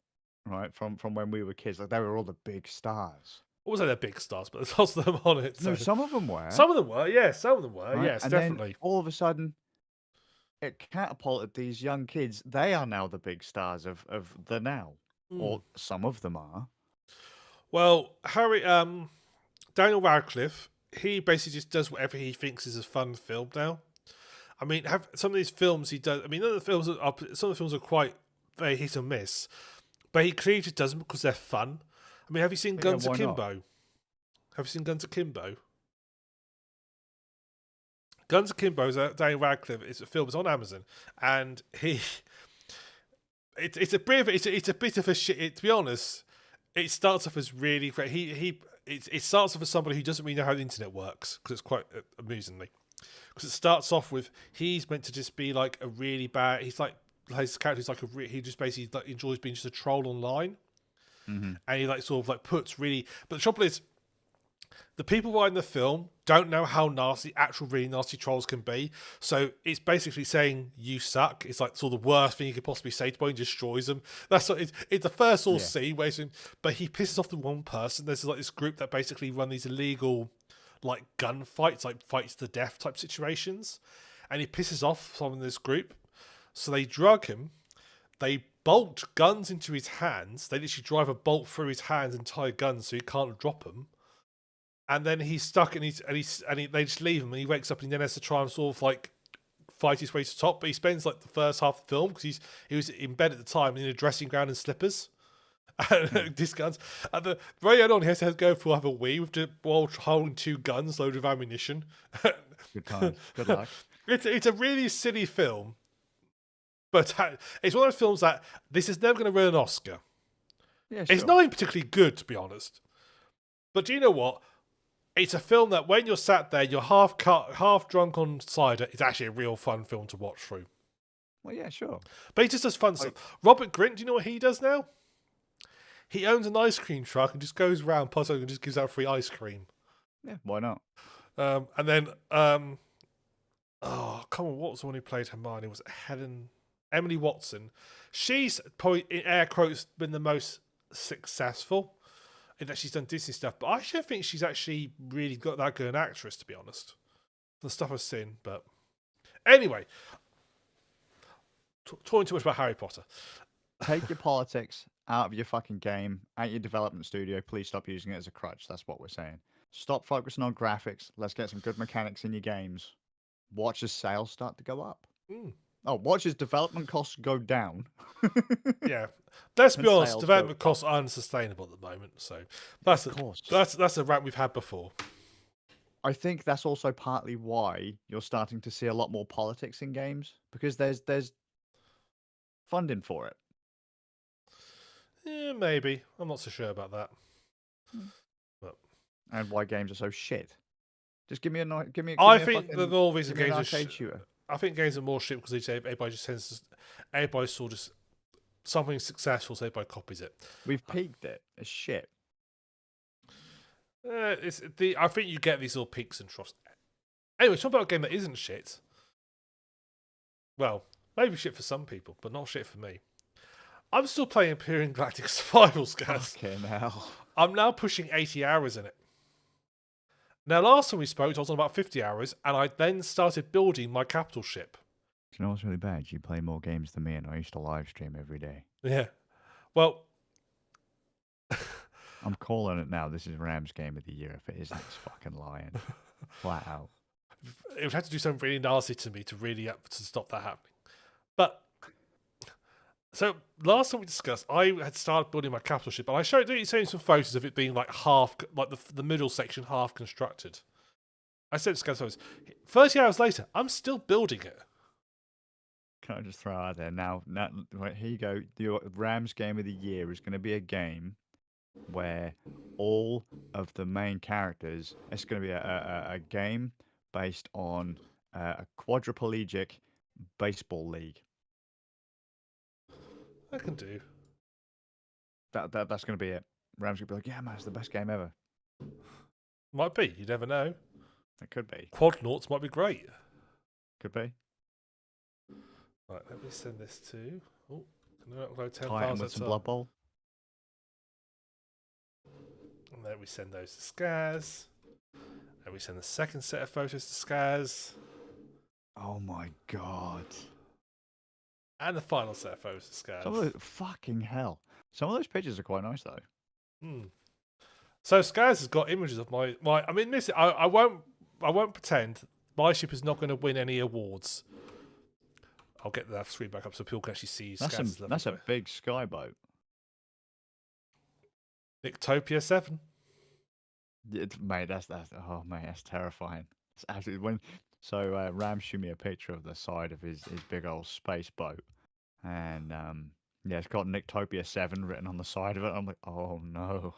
right? From when we were kids, like they were all the big stars. I wasn't they're big stars, but there's lots of them on it. So. No, some of them were. Some of them were, yeah. Some of them were, right? yes, and definitely. Then all of a sudden, it catapulted these young kids. They are now the big stars of the now, or some of them are. Well, Daniel Radcliffe, he basically just does whatever he thinks is a fun film now. I mean, some of these films he does. I mean, some of the films are quite very hit or miss, but he clearly just does them because they're fun. I mean, have you seen Guns Akimbo? Not? Have you seen Guns Akimbo? Guns Akimbo is Daniel Radcliffe. It's a film. It's on Amazon, and it's a bit of a shit. To be honest, it starts off as really great. it starts off as somebody who doesn't really know how the internet works, because it's quite amusingly. Because it starts off with he's meant to just be like a really bad. He's like his character's like he just basically like enjoys being just a troll online, and he like sort of like puts really. But the trouble is, the people writing the film don't know how nasty actual really nasty trolls can be. So it's basically saying you suck. It's like sort of the worst thing you could possibly say to him, and destroys them. That's what it's the first sort of scene where but he pisses off the one person. There's like this group that basically run these illegal like gunfights, like fights to the death type situations, and he pisses off someone in this group. So they drug him. They bolt guns into his hands. They literally drive a bolt through his hands and tie guns so he can't drop them. And then he's stuck, and they just leave him, and he wakes up, and he then has to try and sort of like fight his way to the top. But he spends like the first half of the film because he was in bed at the time in a dressing gown and slippers, and these guns. At the very end on, he has to go for have a wee while holding 2 guns loaded with ammunition. Good times. Good luck. It's a really silly film, but it's one of those films that this is never going to win an Oscar. Yeah, It's sure. not even particularly good, to be honest. But do you know what? It's a film that when you're sat there, you're half drunk on cider. It's actually a real fun film to watch through. Well, yeah, sure. But he just does fun stuff. Robert Grint, do you know what he does now? He owns an ice cream truck and just goes around puzzling and just gives out free ice cream. Yeah, why not? And then, oh, come on, what was the one who played Hermione? Was it Emily Watson? She's probably, in air quotes, been the most successful in that she's done Disney stuff. But I actually think she's actually really got that good an actress, to be honest. The stuff I've seen. But anyway, talking too much about Harry Potter. Take your politics out of your fucking game, at your development studio. Please stop using it as a crutch. That's what we're saying. Stop focusing on graphics. Let's get some good mechanics in your games. Watch as sales start to go up. Oh, watch as development costs go down. Yeah, let's be And honest. sales Development go costs are unsustainable at the moment. So that's Of course. that's a rant we've had before. I think that's also partly why you're starting to see a lot more politics in games, because there's funding for it. Yeah, maybe. I'm not so sure about that. And why games are so shit. Just give me a give me. I give me a think the fucking- more reason give me an games are arcade shooter. I think games are more shit because they say everybody just tends to everybody sort of something successful, so everybody copies it. We've peaked it. It's shit. I think you get these little peaks and troughs. Anyway, talk about a game that isn't shit. Well, maybe shit for some people, but not shit for me. I'm still playing Empyrion Galactic Survival, Skazz. Fucking hell. I'm now pushing 80 hours in it. Now, last time we spoke, I was on about 50 hours, and I then started building my capital ship. Do you know what's really bad? You play more games than me, and I used to live stream every day. Yeah. Well, I'm calling it now. This is Rams game of the year. If it isn't, it's fucking lying. Flat out. it would have to do something really nasty to me to really to stop that happening. But so last time we discussed, I had started building my capital ship, and I showed you some photos of it being like half, like the middle section half constructed. I said to photos. 30 hours later, I'm still building it. Can I just throw out there now? Right, here you go. Your Rams game of the year is going to be a game where all of the main characters. It's going to be a game based on a quadriplegic baseball league. I can do. That's going to be it. Rams going to be like, yeah, man, it's the best game ever. Might be. You never know. It could be. Quadnauts might be great. Could be. Right, let me send this to. Oh, can I upload 10 Tie it in files with at some a Blood Bowl. And then we send those to Skazz. And we send the second set of photos to Skazz. Oh my god. And the final set of photos to Skazz. Some of those, fucking hell. Some of those pictures are quite nice though. So Skazz has got images of my. I mean, listen, I won't pretend my ship is not going to win any awards. I'll get that screen back up so people can actually see Skazz's That's a big skyboat. Nictopia 7. Mate, that's oh mate, that's terrifying. It's absolutely Ram showed me a picture of the side of his big old space boat, and yeah, it's got Nictopia 7 written on the side of it. I'm like, oh no.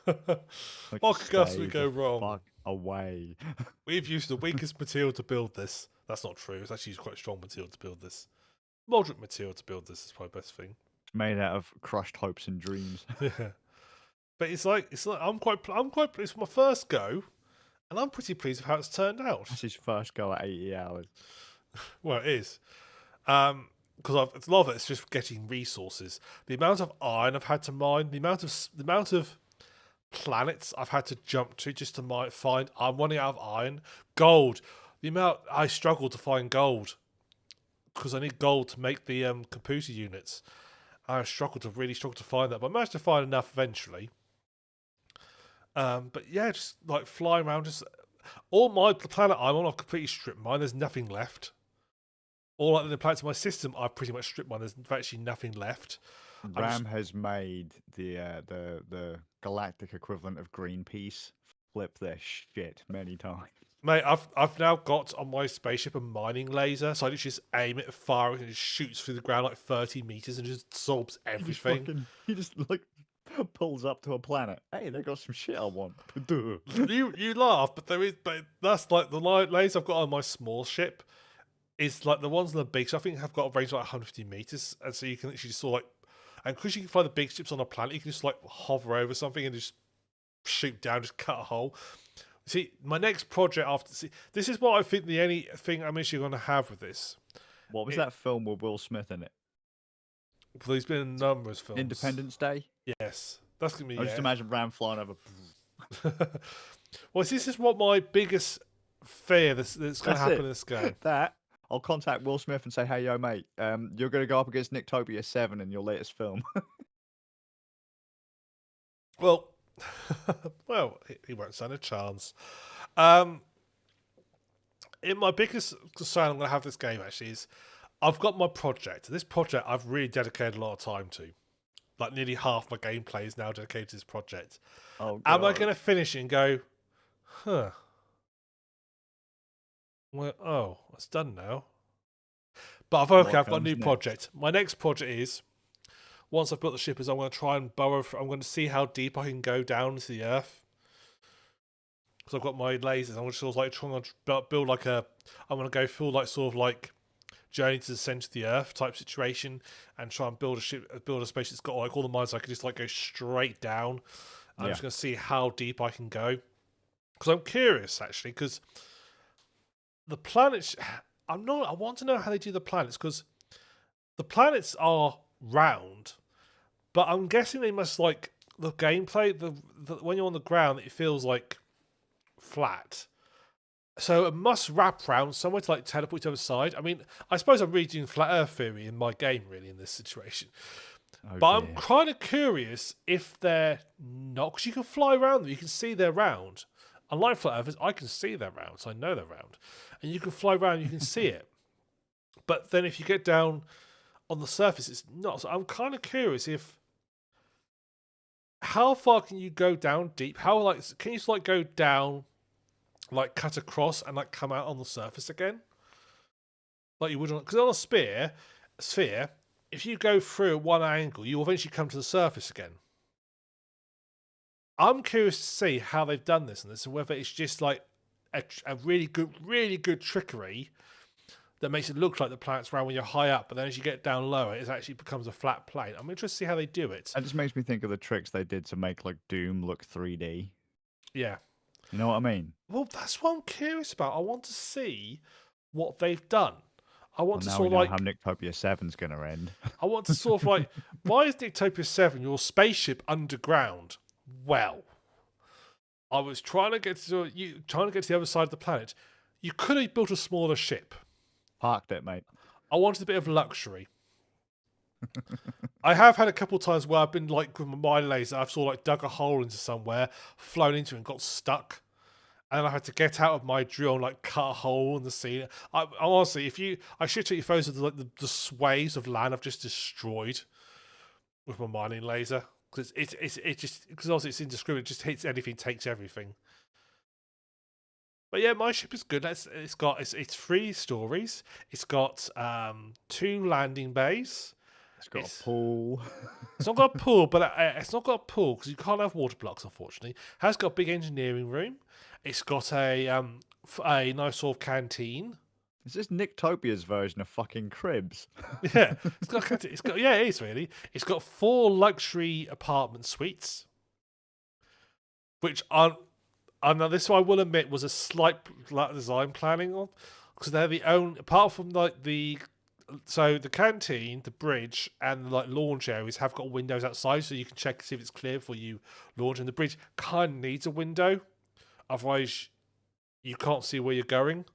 Like, What could possibly stay go the wrong? fuck away. We've used the weakest material to build this. That's not true. It's actually used quite strong material to build this. Moderate material to build this is probably the best thing. It's made out of crushed hopes and dreams. Yeah. But it's like I'm quite pleased with my first go, and I'm pretty pleased with how it's turned out. That's his first go at 80 hours. Well, it is. Because a lot of it's just getting resources. The amount of iron I've had to mine, the amount of planets I've had to jump to just to find. I'm running out of iron, gold. The amount I struggle to find gold because I need gold to make the computer units. I really struggle to find that, but I managed to find enough eventually. But yeah, just like flying around, just the planet I'm on, I've completely stripped mine. There's nothing left. All like the planets in my system, I've pretty much stripped mine. There's actually nothing left. Ram has made the galactic equivalent of Greenpeace flip their shit many times. Mate, I've now got on my spaceship a mining laser, so I just aim it far and it just shoots through the ground like 30 meters and just absorbs everything. He just like pulls up to a planet. Hey, they got some shit I want. you laugh, but that's like the laser I've got on my small ship is like the ones on the big. So I think have got a range of like 150 meters, and so you can literally just sort of like, and because you can fly the big ships on a planet, you can just like hover over something and just shoot down, just cut a hole. See, my next project this is what I think the only thing I'm actually going to have with this. What was that film with Will Smith in it? Well, there's been a number of films. Independence Day? Yes. That's going to be I just imagine Ram flying over. Well, this is what my biggest fear that's going to happen in this game. That, I'll contact Will Smith and say, hey, yo, mate, you're going to go up against Nictopia 7 in your latest film. Well, he won't stand a chance. My biggest concern I'm going to have this game actually is I've got my project. This project I've really dedicated a lot of time to. Like nearly half my gameplay is now dedicated to this project. Oh, God. Am I going to finish it and go, huh? Well, oh, it's done now. But I've got a new project. My next project is, once I've built the ship, is I'm going to try and I'm going to see how deep I can go down to the Earth. Because I've got my lasers. I'm going to sort of like trying to build like I'm going to go full like sort of like journey to the center of the Earth type situation and try and build a space that's got like all the mines I could just like go straight down. I'm just going to see how deep I can go. Because I'm curious actually, because the planets, I want to know how they do the planets, because the planets are round, but I'm guessing they must like the gameplay. When you're on the ground, it feels like flat, so it must wrap round somewhere to like teleport to the other side. I mean, I suppose I'm really doing flat Earth theory in my game, really, in this situation. But I'm kind of curious if they're not, because you can fly around them, you can see they're round. Unlike flat Earthers, I can see they're round, so I know they're round, and you can fly around, you can see it. But then if you get down on the surface, it's not. So I'm kind of curious how far can you go down deep? How like can you just like go down, like cut across and like come out on the surface again, like you would on, because on a sphere, if you go through at one angle, you will eventually come to the surface again. I'm curious to see how they've done this and whether it's just like a really good trickery that makes it look like the planet's round when you're high up, but then as you get down lower, it actually becomes a flat plane. I'm interested to see how they do it. That just makes me think of the tricks they did to make like Doom look 3D. Yeah. You know what I mean? Well, that's what I'm curious about. I want to see what they've done. I want to now sort we of know like how Nictopia 7's going to end. I want to sort of like, why is Nictopia 7 your spaceship underground? Well, I was trying to get to the other side of the planet. You could have built a smaller ship. Parked it, mate. I wanted a bit of luxury. I have had a couple of times where I've been like with my mine laser, I've sort of like dug a hole into somewhere, flown into it and got stuck. And I had to get out of my drill and like cut a hole in the sea. I honestly, I should take you photos of the sways of land I've just destroyed with my mining laser. Because because obviously it's indiscriminate, it just hits anything, takes everything. But yeah, my ship is good. It's 3 stories. It's got 2 landing bays. It's got a pool. It's not got a pool, but it's not got a pool because you can't have water blocks, unfortunately. It has got a big engineering room. It's got a nice sort of canteen. Is this Nictopia's version of fucking Cribs? Yeah, it's got a canteen. Yeah, it is really. It's got 4 luxury apartment suites, which aren't. And now this, I will admit, was a slight design planning on, because they're the only, apart from like so the canteen, the bridge, and like launch areas have got windows outside, so you can check to see if it's clear before you launch. And the bridge kind of needs a window, otherwise you can't see where you're going.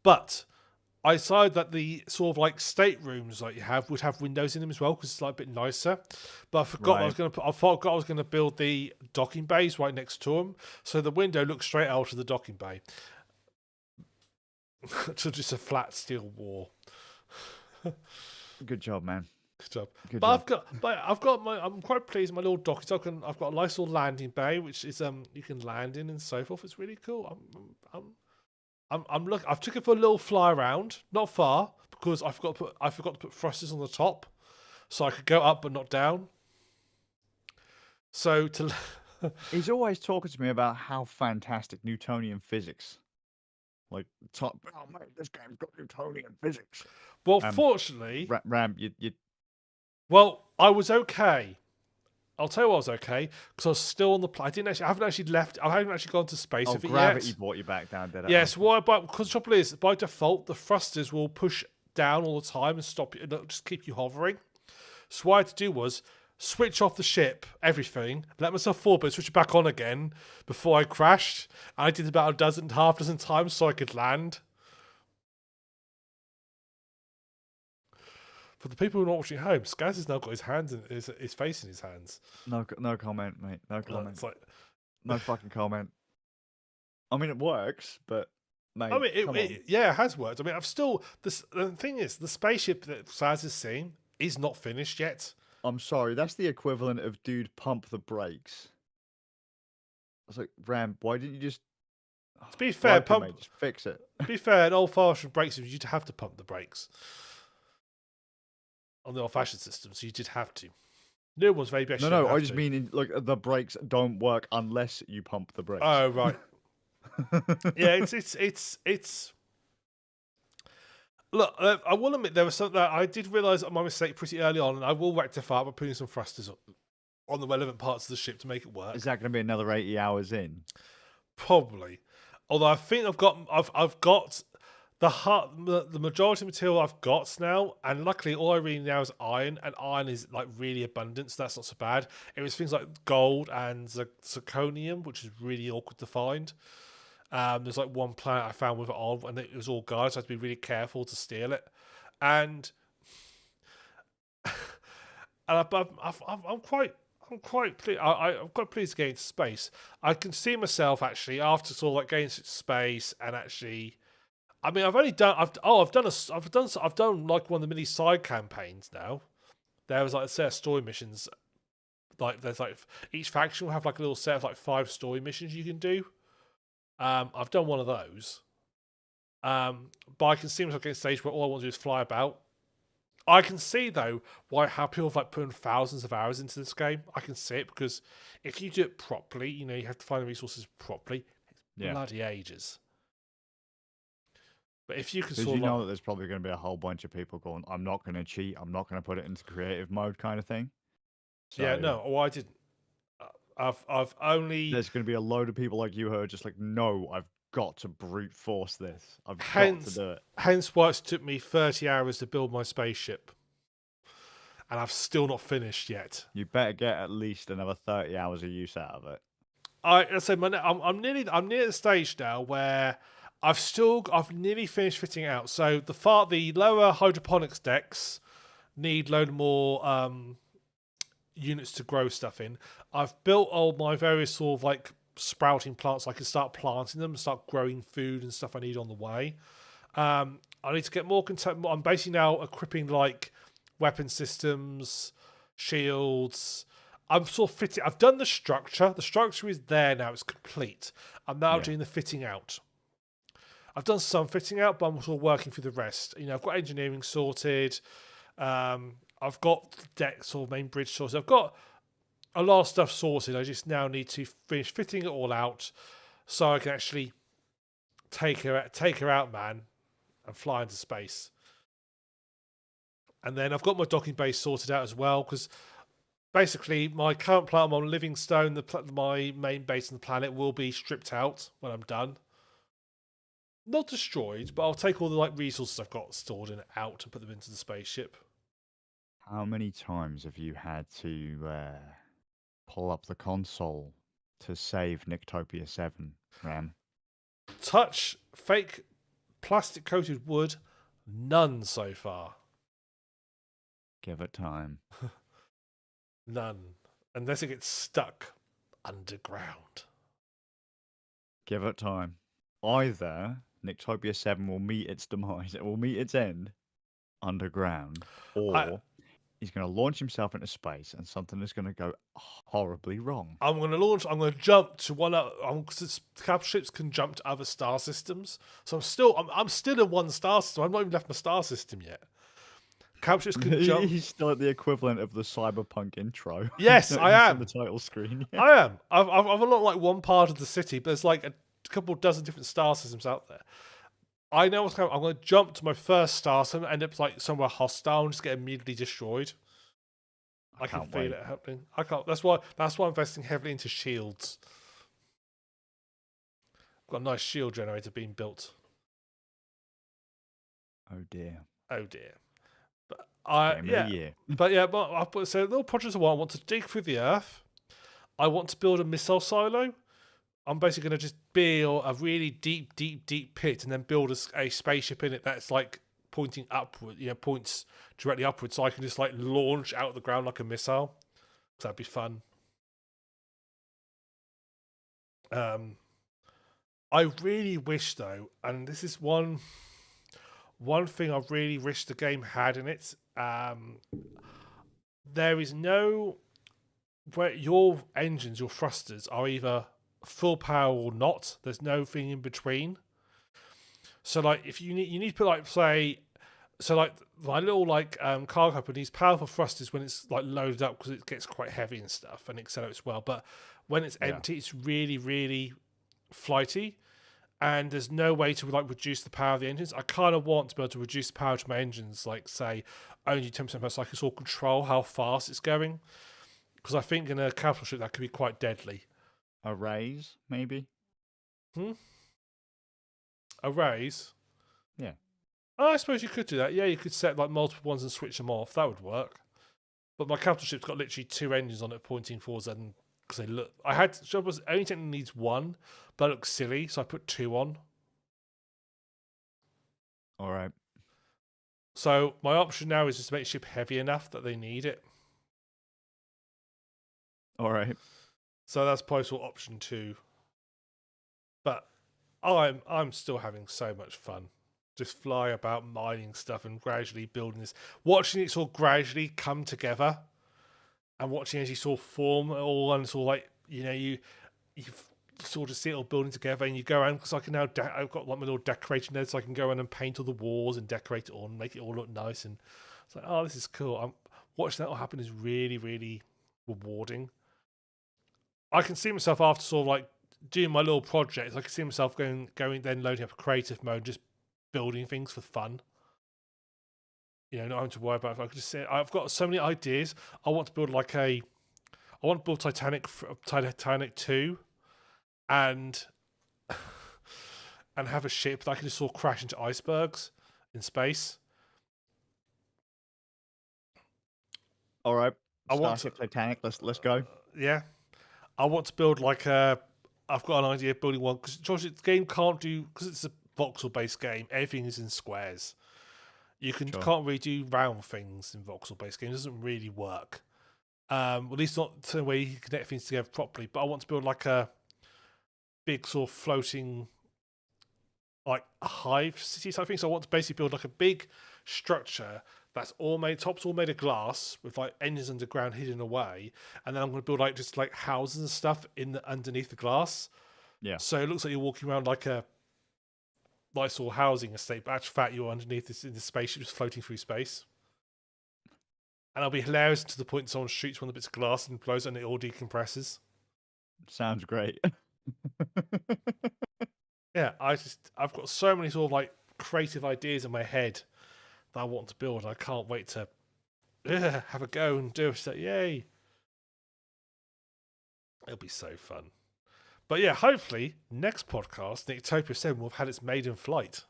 But I decided that the sort of like staterooms like you have would have windows in them as well because it's like a bit nicer. But I forgot I was going to I forgot I was going to build the docking bays right next to them, so the window looks straight out of the docking bay. So just a flat steel wall. Good job, man. Good job. Good But job. I'm quite pleased with my little dock. I've got a nice little landing bay which is you can land in and so forth. It's really cool. I've took it for a little fly around, not far, because I forgot to put thrusters on the top, so I could go up but not down. So He's always talking to me about how fantastic Newtonian physics. Like, oh mate, this game's got Newtonian physics. well, fortunately, Ram, you well, I was okay. I'll tell you what, I was okay because I was still on the. I haven't actually left. I haven't actually gone to space with it gravity yet. brought you back down, did it? Yes. Because the trouble is, by default, the thrusters will push down all the time and stop you, just keep you hovering. So what I had to do was switch off the ship, everything, let myself fall, but switch it back on again before I crashed. I did about half dozen times so I could land. For the people who are not watching at home, Skazz has now got his hands in his face in his hands. No comment, mate. No comment. It's like, no fucking comment. I mean, it works, but mate, I mean, it has worked. I mean, the thing is, the spaceship that Skazz is seeing is not finished yet. I'm sorry, that's the equivalent of dude pump the brakes. I was like, Ram, why didn't you just? To be fair, mate, just fix it. To be fair, an old-fashioned brakes, you'd have to pump the brakes on the old-fashioned system, so you did have to. New one's very best. No, I just mean like the brakes don't work unless you pump the brakes. Oh right. Yeah, it's. Look, I will admit there was something that I did realise my mistake pretty early on, and I will rectify it by putting some thrusters on the relevant parts of the ship to make it work. Is that going to be another 80 hours in? Probably, although I think I've got the majority of material I've got now, and luckily all I really need now is iron, and iron is like really abundant, so that's not so bad. It was things like gold and zirconium, which is really awkward to find. There's like one planet I found with it on, and it was all guards, so I had to be really careful to steal it. And I'm quite pleased to get into space. I can see myself actually after sort of like getting into space and actually. I mean, I've done like one of the mini side campaigns now. There was like a set of story missions. Like there's like each faction will have like a little set of like 5 story missions you can do. I've done one of those. But I can see myself getting to a stage where all I want to do is fly about. I can see though how people have like putting thousands of hours into this game. I can see it because if you do it properly, you have to find the resources properly. It's bloody ages. But if you can Did you know that there's probably going to be a whole bunch of people going, I'm not going to cheat, I'm not going to put it into creative mode kind of thing? So, yeah, no, I didn't. I've only... There's going to be a load of people like you who are just like, no, I've got to brute force this. I've got to do it. Hence why it took me 30 hours to build my spaceship. And I've still not finished yet. You better get at least another 30 hours of use out of it. I'm nearly at the stage now where I've nearly finished fitting it out. So the lower hydroponics decks need a load more units to grow stuff in. I've built all my various sort of like sprouting plants. So I can start planting them, start growing food and stuff I need on the way. I need to get more content. I'm basically now equipping like weapon systems, shields. I'm sort of fitting. I've done the structure. The structure is there now. It's complete. I'm now doing the fitting out. I've done some fitting out, but I'm sort of working through the rest. I've got engineering sorted. I've got decks or main bridge sorted. I've got a lot of stuff sorted. I just now need to finish fitting it all out so I can actually take her out, man, and fly into space. And then I've got my docking base sorted out as well, because basically my current planet I'm on, Livingstone, my main base on the planet, will be stripped out when I'm done. Not destroyed, but I'll take all the resources I've got stored in it out and put them into the spaceship. How many times have you had to pull up the console to save Nictopia 7, Ram? Touch fake plastic coated wood, none so far. Give it time. None. Unless it gets stuck underground. Give it time. Either Nictopia 7 will meet its demise, it will meet its end underground, or he's going to launch himself into space and something is going to go horribly wrong. I'm going to jump to one of, because capital ships can jump to other star systems. So I'm still in one star system. I've not even left my star system yet. Capital ships can jump. He's still at the equivalent of the cyberpunk intro. Yes, I am. On the title screen. I am. I've unlocked one part of the city, but there's a couple dozen different star systems out there. I know what's coming. I'm going to jump to my first star system, end up somewhere hostile, and just get immediately destroyed. I can feel it happening. I can't. That's why I'm investing heavily into shields. I've got a nice shield generator being built. Oh dear. Oh dear. But so little projects I want to dig through the earth. I want to build a missile silo. I'm basically going to just build a really deep pit and then build a spaceship in it that's pointing upward, points directly upwards, so I can just launch out of the ground like a missile. So that'd be fun. I really wish though, and this is one thing I really wish the game had in it. There is no where your engines, your thrusters are either full power or not. There's no thing in between. So if you need to put my little cargo hopper needs powerful thrusters when it's loaded up because it gets quite heavy and stuff and accelerates well. But when it's empty, it's really, really flighty. And there's no way to reduce the power of the engines. I kind of want to be able to reduce the power to my engines, say only 10% more, so I can sort of control how fast it's going. Because I think in a capital ship that could be quite deadly. Arrays, maybe? Arrays? Yeah. Oh, I suppose you could do that. Yeah, you could set multiple ones and switch them off. That would work. But my capital ship's got literally 2 engines on it pointing forwards, and because they look, only technically needs 1, but it looks silly, so I put 2 on. All right. So my option now is just to make the ship heavy enough that they need it. All right. So that's probably option 2. But I'm still having so much fun. Just fly about mining stuff and gradually building this, watching it sort of gradually come together, and watching as you sort of form it all, and sort of you sort of see it all building together, and you go around because I can now I've got my little decoration there, so I can go around and paint all the walls and decorate it all and make it all look nice, and it's oh, this is cool. I'm watching that all happen is really, really rewarding. I can see myself after sort of doing my little projects. I can see myself going then loading up a creative mode, just building things for fun. Not having to worry about it. I could just say I've got so many ideas. I want to build Titanic 2, and have a ship that I can just sort of crash into icebergs in space. All right. Starship Titanic. Let's go. Yeah. I want to build I've got an idea of building one, because the game can't do, because it's a voxel-based game, everything is in squares. You can't really do round things in voxel-based games. It doesn't really work. At least not to the way you can connect things together properly. But I want to build a big sort of floating hive city type thing. So I want to basically build a big structure that's top's all made of glass with engines underground hidden away, and then I'm going to build just houses and stuff underneath the glass. Yeah. So it looks like you're walking around like a nice little housing estate, but actually fact you're underneath this in the spaceship just floating through space. And it'll be hilarious to the point someone shoots one of the bits of glass and blows it and it all decompresses. Sounds great. Yeah, I've got so many sort of like creative ideas in my head that I want to build. I can't wait to have a go and do it. So, yay. It'll be so fun. But yeah, hopefully, next podcast, Nictopia 7 will have had its maiden flight.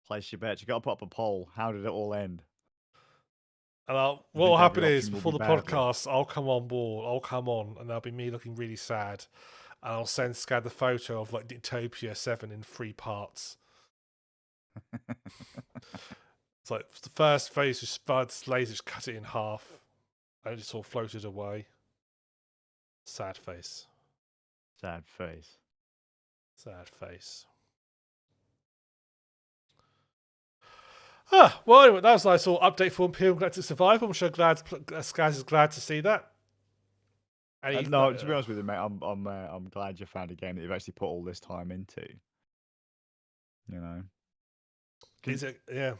Place your bets. You got to put up a poll. How did it all end? And what think will happen every is, option will before be the badly. podcast, I'll come on board, I'll come on, and there'll be me looking really sad. And I'll send Skazz the photo of like Nictopia 7 in 3 parts. It's like the first phase with Spud's lasers cut it in half, and it just all floated away. Sad face. Sad face. Sad face. Well, anyway, that was a nice little update for Empyrion Galactic Survival. I'm sure Skazz is glad to see that. And No, to be honest with you, mate, I'm glad you found a game that you've actually put all this time into. You know, is it? Yeah,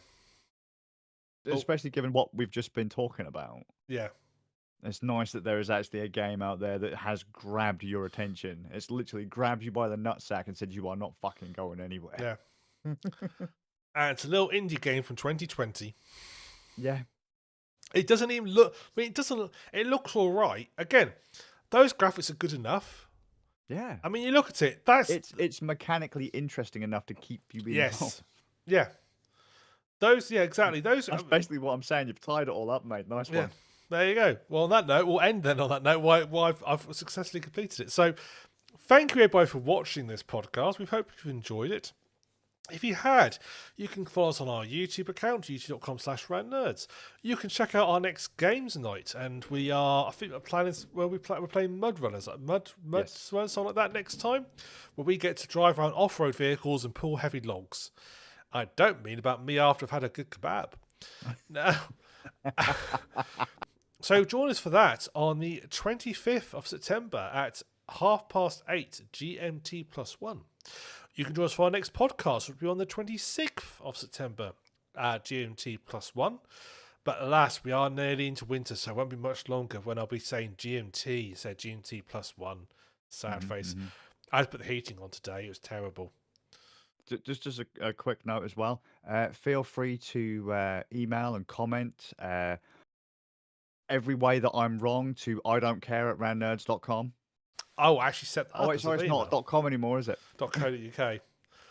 especially given what we've just been talking about. yeah. It's nice that there is actually a game out there that has grabbed your attention. It's literally grabbed you by the nutsack and said you are not fucking going anywhere. Yeah. And it's a little indie game from 2020. Yeah. It doesn't even look. I mean, it doesn't. It looks all right. Again, those graphics are good enough. Yeah. I mean, you look at it. That's It's mechanically interesting enough to keep you involved. yes. Yeah. Those. Yeah. Exactly. Those. That's basically what I'm saying. You've tied it all up, mate. Nice Yeah. one. There you go. Well, on that note, we'll end then on that note. Why I've successfully completed it. So, thank you everybody for watching this podcast. We hope you've enjoyed it. If you had, you can follow us on our YouTube account, youtube.com/rantnerds. You can check out our next games night, and we are, I think, we're playing Mud Runners, Yes. something like that next time, where we get to drive around off-road vehicles and pull heavy logs. I don't mean about me after I've had a good kebab. No. So join us for that on the 25th of September at 8:30 GMT +1. You can join us for our next podcast, which will be on the 26th of September at GMT +1. But alas, we are nearly into winter, so it won't be much longer when I'll be saying GMT instead of GMT +1. Sad face. I had to put the heating on today. It was terrible. Just a quick note as well. Feel free to email and comment every way that I'm wrong to idon'tcare@randnerds.com. Oh, I actually set that up. Oh, wait, as sorry, an it's not email. .com anymore, is it? .co.uk.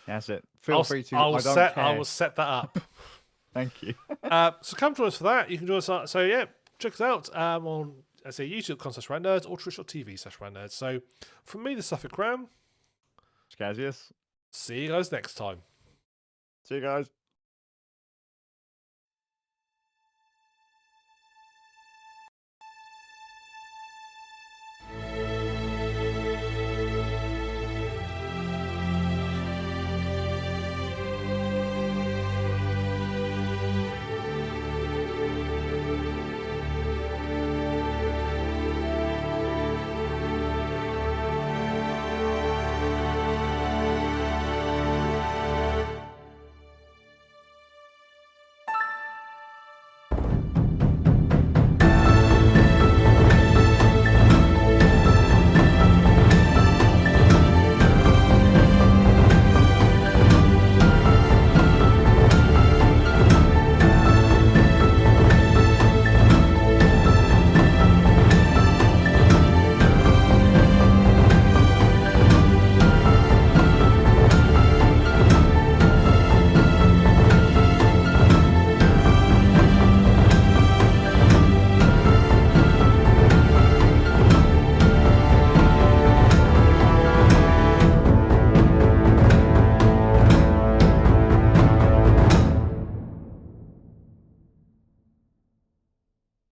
That's it. Feel free to. I will care. set that up. Thank you. So come join us for that. You can join us. So yeah, check us out on youtube.com/rantnerds or twitch.tv/rantnerds. So from me, the Suffolk Ram. Skazzius. See you guys next time. See you guys.